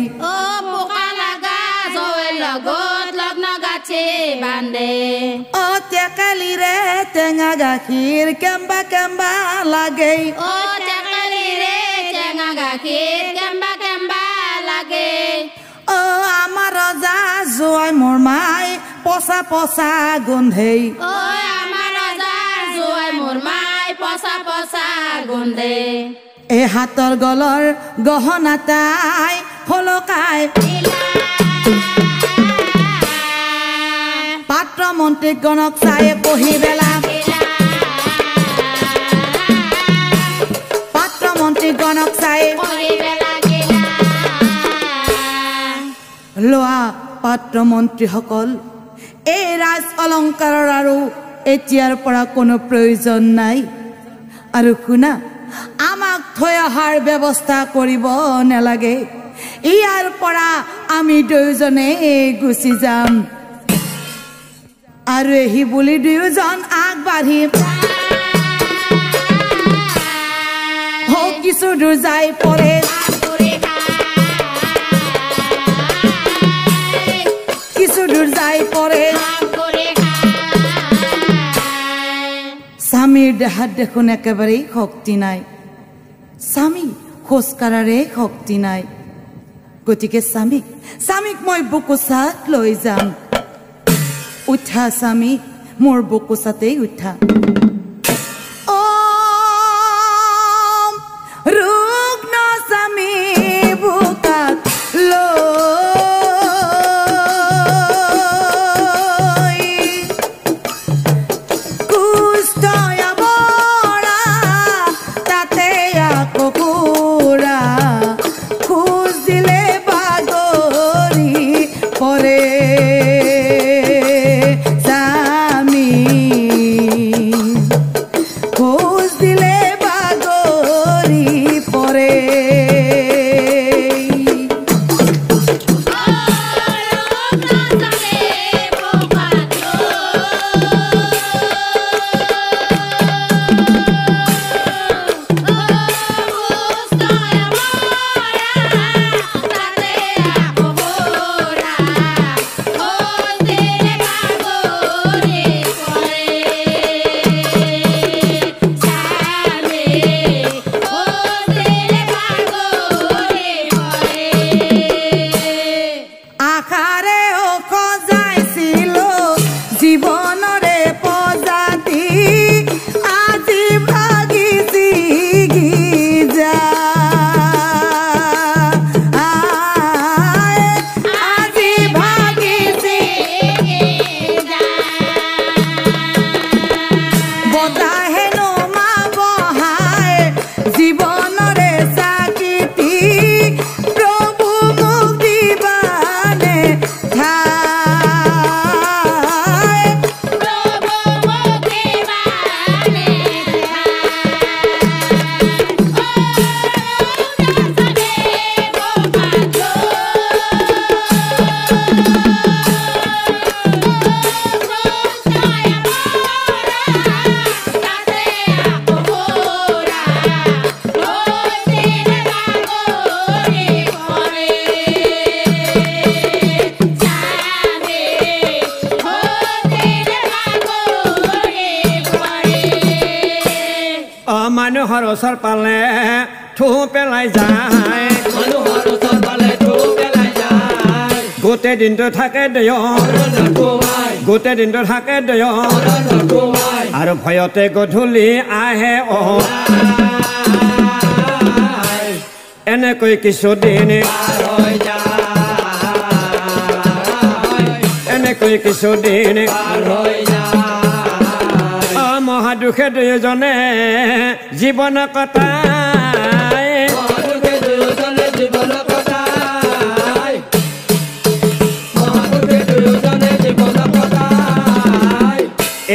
পোকা লাগা জয় লগত লগ্ন গাঁঠি বান্ধে। টেকালিৰে টেঙা গাখীৰ কেম্বা কেম্বা লাগে। টেকালিৰে টেঙা গাখীৰ কেম্বা কেম্বা লাগে। আমাৰ ৰজা জয় মোৰ মাই পচা পচা গোন্ধে। আমাৰ ৰজা জয় মোৰ মাই পচা পচা গোন্ধে। এই হাতৰ গলৰ গহনা তাই সলকাই। পাত্ৰমন্ত্ৰী গণক চাই পঢ়ি বেলা। পাত্ৰমন্ত্ৰী গণক চাই লোৱা। পাত্ৰমন্ত্ৰীসকল, এই ৰাজ অলংকাৰৰ আৰু এতিয়াৰ পৰা কোনো প্ৰয়োজন নাই। আৰু শুনা, আমাক থৈ অহাৰ ব্যৱস্থা কৰিব নালাগে। ইয়াৰ পৰা আমি দুয়োজনে গুচি যাম। আৰু এই বুলি দুয়োজন আগবাঢ়ি কিছু দূৰ যাই পৰে। কিছু দূৰ যাই পৰে। স্বামীৰ দেহাত দেখোন একেবাৰেই শক্তি নাই। স্বামী খোজ কাঢ়াৰে শক্তি নাই। গতিকে স্বামীক মই বুকুচাত লৈ যাম। উঠা স্বামী, মোৰ বুকুচাতেই উঠা। ৰুগ্ন স্বামী বুকাত লৈ কুষ্ঠ আৱৰা তাতে কুকুৰা খোজ দিলে বাগৰি পৰে স্বামী। মানুহৰ ওচৰ পালে থু পেলাই যায় মানুহৰ ওচৰ পালে থু পেলাই যায় গোটেই দিনটো থাকে দয় গোটেই দিনটো থাকে দয় আৰু ভয়তে গধূলি আহে এনেকৈ কিছুদিন এনেকৈ কিছুদিন মহাদুখে দুয়োজনে জীৱন কটায়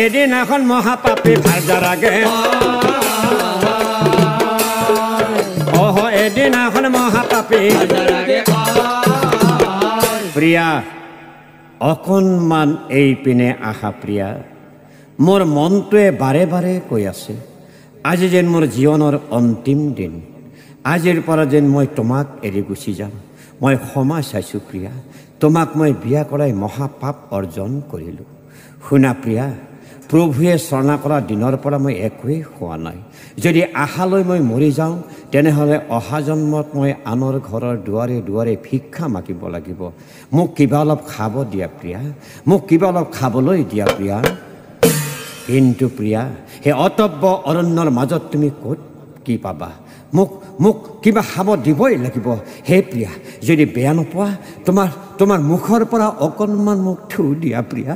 এদিনাখন মহাপাপী ভাজাৰ আগে এদিনাখন মহাপাপী প্ৰিয়া অকণমান এইপিনে আহা প্ৰিয়া মোৰ মনটোৱে বাৰে বাৰে কৈ আছে আজি যেন মোৰ জীৱনৰ অন্তিম দিন আজিৰ পৰা যেন মই তোমাক এৰি গুচি যাম মই ক্ষমা চাইছোঁ প্ৰিয়া তোমাক মই বিয়া কৰাই মহাপাপ অৰ্জন কৰিলোঁ শুনা প্ৰিয়া প্ৰভুৱে চৰ্ণা কৰা দিনৰ পৰা মই একোৱেই খোৱা নাই যদি আশালৈ মই মৰি যাওঁ তেনেহ'লে অহা জন্মত মই আনৰ ঘৰৰ দুৱাৰে দুৱাৰে ভিক্ষা মাগিব লাগিব মোক কিবা অলপ খাব দিয়া প্ৰিয়া মোক কিবা অলপ খাবলৈ দিয়া প্ৰিয়া কিন্তু প্ৰিয়া সেই অতব্য অৰণ্যৰ মাজত তুমি ক'ত কি পাবা মোক মোক কিবা খাব দিবই লাগিব হে প্ৰিয়া যদি বেয়া নোপোৱা তোমাৰ মুখৰ পৰা অকণমান মোক থু দিয়া প্ৰিয়া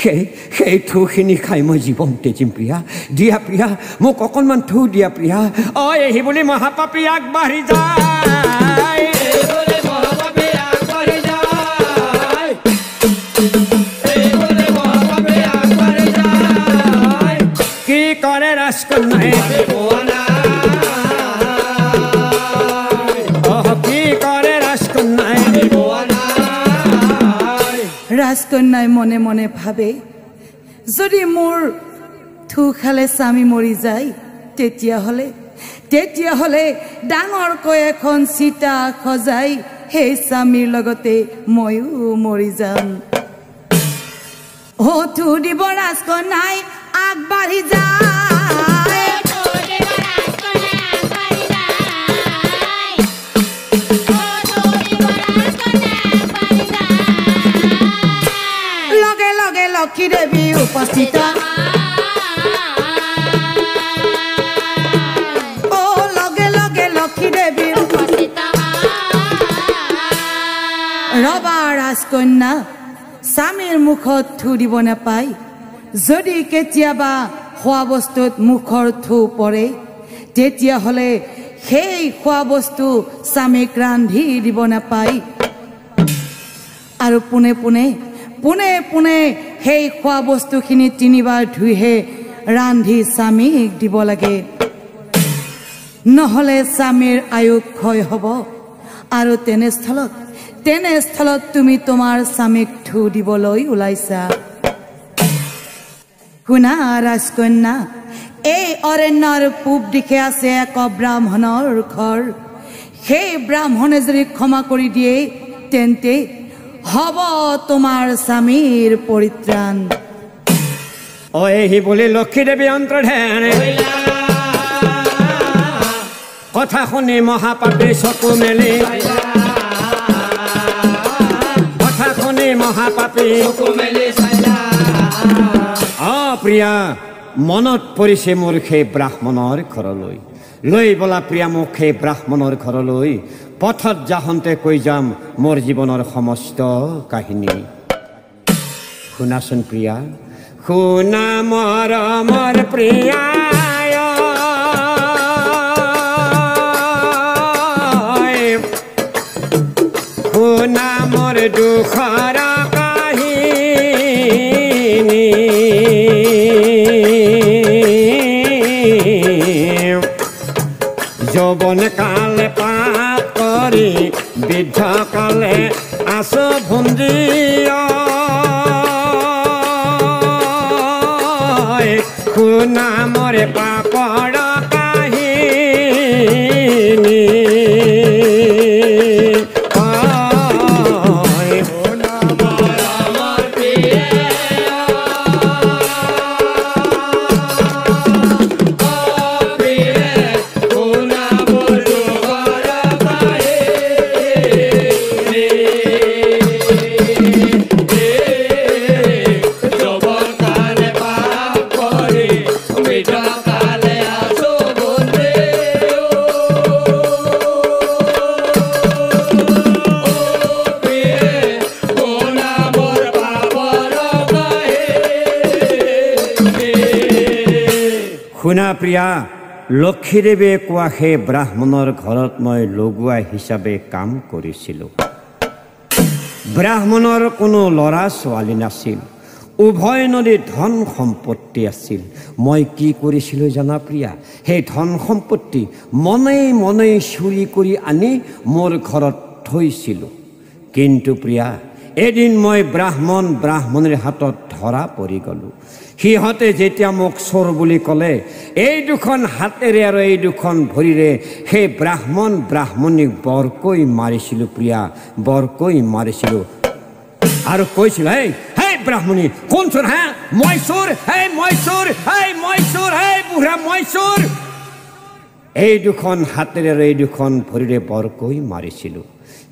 সেই থুখিনি খাই মই জীৱন তেজিম প্ৰিয়া দিয়া প্ৰিয়া মোক অকণমান থু দিয়া প্ৰিয়া এই বুলি মহাপাপী আগবাঢ়ি যায় কি কৰে ৰাজকন্যাই ৰাজকন্যাই মনে মনে ভাবে যদি মোৰ থু খালে স্বামী মৰি যায় তেতিয়াহ'লে ডাঙৰকৈ এখন চিতা সজাই সেই স্বামীৰ লগতে ময়ো মৰি যাম থু দিব ৰাজকন্যাই আগবাঢ়ি যায় লক্ষ্মী দেৱী উপস্থিত লগে লগে লক্ষ্মী দেৱী ৰবা ৰাজকন্যা স্বামীৰ মুখত থু দিব নাপায় যদি কেতিয়াবা খোৱা বস্তুত মুখৰ থু পৰে তেতিয়াহ'লে সেই খোৱা বস্তু স্বামীক ৰান্ধি দিব নাপায় আৰু পোনে পোনে সেই খোৱা বস্তুখিনি 3 বাৰ ধুইহে ৰান্ধি স্বামীক দিব লাগে নহ'লে স্বামীৰ আয়ু ক্ষয় হ'ব আৰু তেনেস্থলত তুমি তোমাৰ স্বামীক থু দিবলৈ ওলাইছা শুনা ৰাজকন্যা এই অৰণ্যৰ পূব দিশে আছে এক ব্ৰাহ্মণৰ ঘৰ সেই ব্ৰাহ্মণে যদি ক্ষমা কৰি দিয়ে তেন্তে হব তোমাৰ স্বামীৰ পৰিত্ৰাণ এই বুলি লক্ষ্মী দেৱী অন্তৰ্ধান কথা শুনি মহাপাপী চকু মেলি কথা শুনি মহাপাপী প্ৰিয়া মনত পৰিছে মোৰ সেই ব্ৰাহ্মণৰ ঘৰলৈ লৈ বলা প্ৰিয়া মোক সেই ব্ৰাহ্মণৰ ঘৰলৈ পথত যাহন্তে কৈ যাম মোৰ জীৱনৰ সমস্ত কাহিনী শুনাচোন প্ৰিয়া শুনা মৰমৰ প্ৰিয়া শুনা মোৰ দুখৰ কাহিনী যৌৱন কালে পাপ কৰি বৃদ্ধ কালে আছো ভুঞ্জিয়া শুনা মৰে পাপৰ কাহিনী প্ৰিয়া, লক্ষীদেৱে কোৱা সেই ব্ৰাহ্মণৰ ঘৰত মই লগোৱা হিচাপে কাম কৰিছিলোঁ। ব্ৰাহ্মণৰ কোনো ল'ৰা ছোৱালী নাছিল, উভয় নদীৰ ধন সম্পত্তি আছিল। মই কি কৰিছিলোঁ জানা প্ৰিয়া? সেই ধন সম্পত্তি মনে চুৰি কৰি আনি মোৰ ঘৰত থৈছিলোঁ। কিন্তু প্ৰিয়া, এদিন মই ব্ৰাহ্মণীৰ হাতত ধৰা পৰি গ'লোঁ। সিহঁতে যেতিয়া মোক চোৰ বুলি ক'লে, এই দুখন হাতেৰে আৰু এই দুখন ভৰিৰে সেই ব্ৰাহ্মণীক বৰকৈ মাৰিছিলোঁ প্ৰিয়া, বৰকৈ মাৰিছিলোঁ। আৰু কৈছিল, হেই ব্ৰাহ্মণী, কোন চোৰ? হা, মই চোৰ, মই চোৰ, মই চোৰ, বুঢ়া মই চোৰ। এই দুখন হাতেৰে আৰু এই দুখন ভৰিৰে বৰকৈ মাৰিছিলোঁ।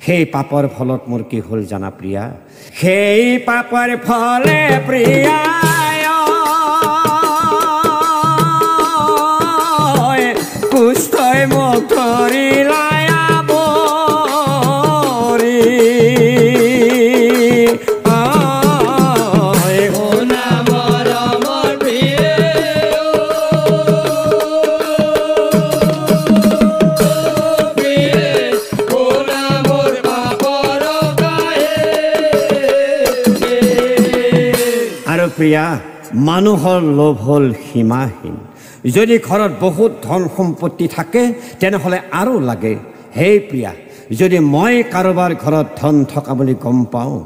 সেই পাপৰ ফলত মোৰ কি হ'ল জানা প্ৰিয়া? সেই পাপৰ ফলে প্ৰিয়া কুষ্ঠই মোক ধৰিলাই আৱৰি। আৰু প্ৰিয়া, মানুহৰ লোভ হ'ল সীমাহীন। যদি ঘৰত বহুত ধন সম্পত্তি থাকে তেনেহ'লে আৰু লাগে। হেই প্ৰিয়া, যদি মই কাৰোবাৰ ঘৰত ধন থকা বুলি গম পাওঁ,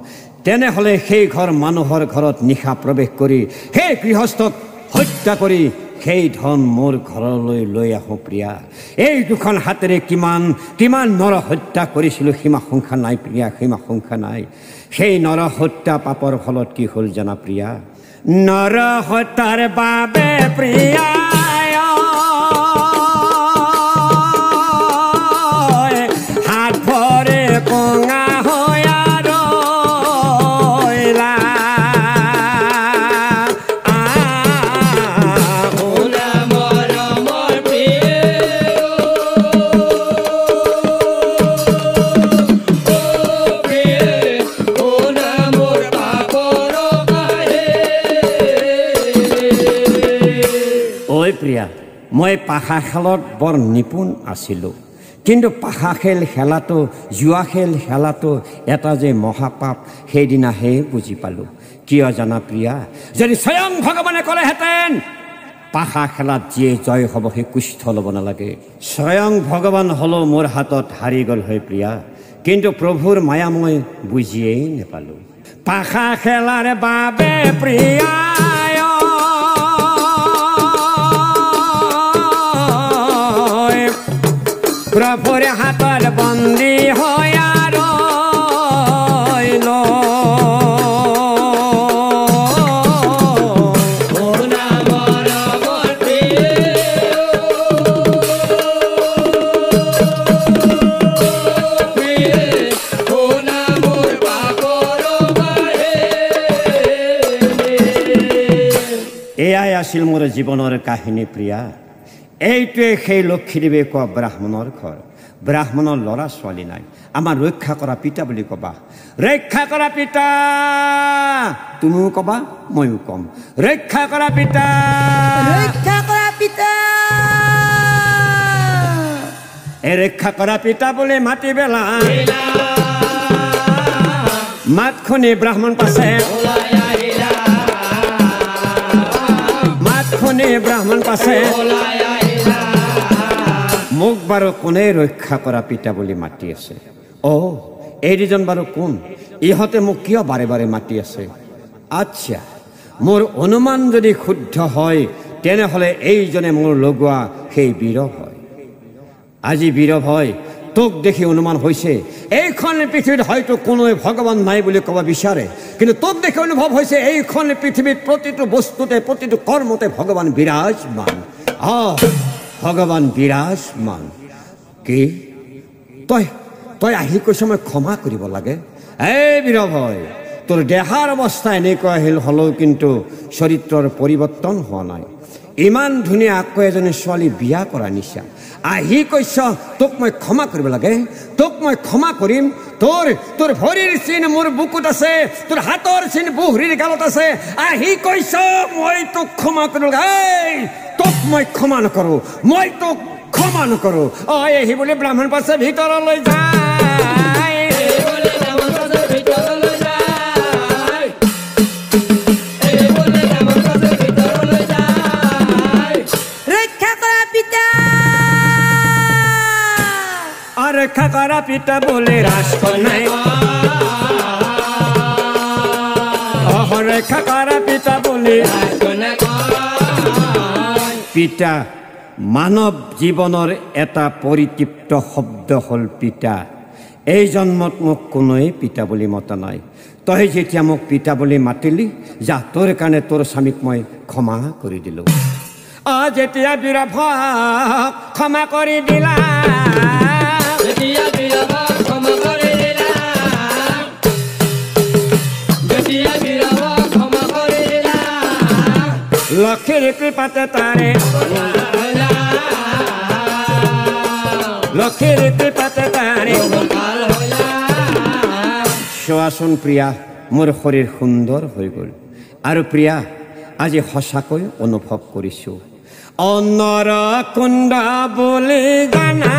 তেনেহ'লে সেই ঘৰ মানুহৰ ঘৰত নিশা প্ৰৱেশ কৰি সেই গৃহস্থক হত্যা কৰি সেই ধন মোৰ ঘৰলৈ লৈ আহোঁ প্ৰিয়া। এই দুখন হাতেৰে কিমান নৰ হত্যা কৰিছিলোঁ, সীমা সংখ্যা নাই প্ৰিয়া, সীমা সংখ্যা নাই। সেই নৰ হত্যা পাপৰ ফলত কি হ'ল জানা প্ৰিয়া? নৰ হত্যাৰ বাবে প্ৰিয়া হাত ভৰে কঙা হৈয়া ৰৈলা। প্ৰিয়া, মই পাশা খেলত বৰ নিপুণ আছিলোঁ, কিন্তু পাশা খেল খেলাটো, জুৱা খেল খেলাটো এটা যে মহাপাপ সেইদিনাহে বুজি পালোঁ। কিয় জানা প্ৰিয়া? যদি স্বয়ং ভগৱানে ক'লেহেঁতেন পাশা খেলাত যিয়ে জয় হ'ব সেই কুষ্ঠ ল'ব নালাগে, স্বয়ং ভগৱান হ'লেও মোৰ হাতত হাৰি গ'ল হয় প্ৰিয়া। কিন্তু প্ৰভুৰ মায়া মই বুজিয়েই নেপালোঁ। পাশা খেলাৰ বাবে প্ৰিয়া প্ৰভুৰ হাতত বন্দী হৈয়া ৰৈল। এয়াই আছিল মোৰ জীৱনৰ কাহিনী প্ৰিয়া। এইটোৱে সেই লক্ষীদেৱে কোৱা ব্ৰাহ্মণৰ ঘৰ। ব্ৰাহ্মণৰ ল'ৰা ছোৱালী নাই। আমাৰ ৰক্ষা কৰা পিতা বুলি ক'বা, ৰক্ষা কৰা পিতা। তুমিও ক'বা, ময়ো ক'ম, ৰক্ষা কৰা পিতা, ৰক্ষা কৰা পিতা। এই ৰক্ষা কৰা পিতা বুলি মাতি বেলা মাত শুনি ব্ৰাহ্মণ পাছে, মাত শুনি ব্ৰাহ্মণ পাছে, মোক বাৰু কোনে ৰক্ষা কৰা পিতা বুলি মাতি আছে? এই দুজন বাৰু কোন? ইহঁতে মোক কিয় বাৰে বাৰে মাতি আছে? আচ্ছা, মোৰ অনুমান যদি শুদ্ধ হয় তেনেহ'লে এইজনে মোৰ লগোৱা সেই বীৰৱ হয়। আজি বীৰৱ হয়, তোক দেখি অনুমান হৈছে এইখন পৃথিৱীত হয়তো কোনোৱে ভগৱান নাই বুলি ক'ব বিচাৰে, কিন্তু তোক দেখি অনুভৱ হৈছে এইখন পৃথিৱীত প্ৰতিটো বস্তুতে, প্ৰতিটো কৰ্মতে ভগৱান বিৰাজমান। ভগৱান বিৰাজমান। কি তই আহি কৈছ মই ক্ষমা কৰিব লাগে? এই বীৰৱ হয়, তোৰ দেহাৰ অৱস্থা এনেকুৱা হ'লেও কিন্তু চৰিত্ৰৰ পৰিৱৰ্তন হোৱা নাই। ইমান ধুনীয়া আকৌ এজনী ছোৱালী বিয়া কৰা নিচা আহি কৈছ তোক মই ক্ষমা কৰিব লাগে? তোক মই ক্ষমা কৰিম? তোৰ ভৰিৰ চিন মোৰ বুকুত আছে, তোৰ হাতৰ চিন বুঢ়ীৰ গালত আছে, আহি কৈছ মই তোক ক্ষমা কৰিব লাগে? তোক মই ক্ষমা নকৰোঁ, মই তোক ক্ষমা নকৰোঁ। এই বুলি ব্ৰাহ্মণ পাছে ভিতৰলৈ যায়, ৰক্ষা কৰা পিতা, ৰক্ষা কৰা পিতা বোলে ৰাজকন্যাই, ৰক্ষা কৰা পিতা বোলে পিতা। মানৱ জীৱনৰ এটা পৰিতৃপ্ত শব্দ হ'ল পিতা। এই জন্মত মোক কোনোৱে পিতা বুলি মতা নাই। তই যেতিয়া মোক পিতা বুলি মাতিলি, যা তোৰ কাৰণে তোৰ স্বামীক মই ক্ষমা কৰি দিলোঁ। যেতিয়া বিৰভক ক্ষমা কৰি দিলা, লক্ষীৰ কৃপাতে তাৰে, লক্ষীৰ কৃপাতে তাৰে। চোৱাচোন প্ৰিয়া, মোৰ শৰীৰ সুন্দৰ হৈ গ'ল। আৰু প্ৰিয়া, আজি সঁচাকৈ অনুভৱ কৰিছোঁ, অন্নৰ কুণ্ড বুলি জানা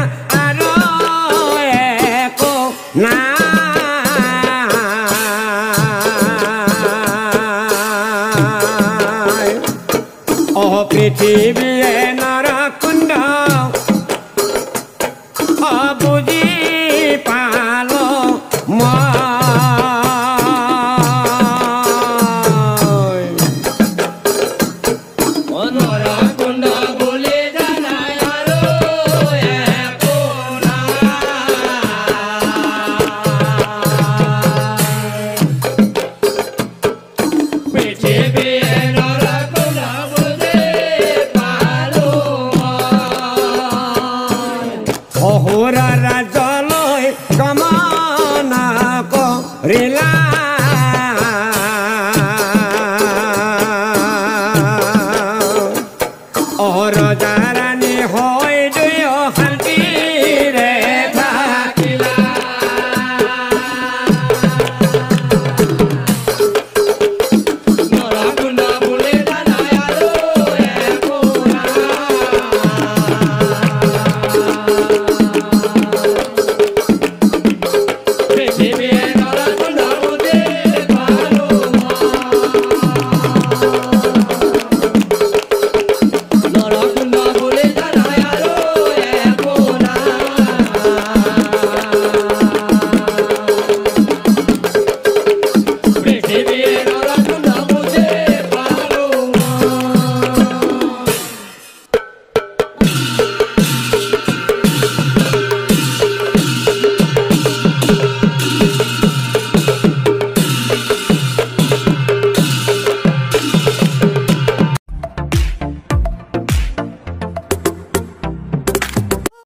আৰু একো নাই। পৃথিৱীয়ে নৰকুণ্ড বুজি পালো মই, নৰকুণ্ড বুলি জানাই আৰু একো নাই। পৃথিৱীয়ে নৰকুণ্ড শহুৰা ৰাজ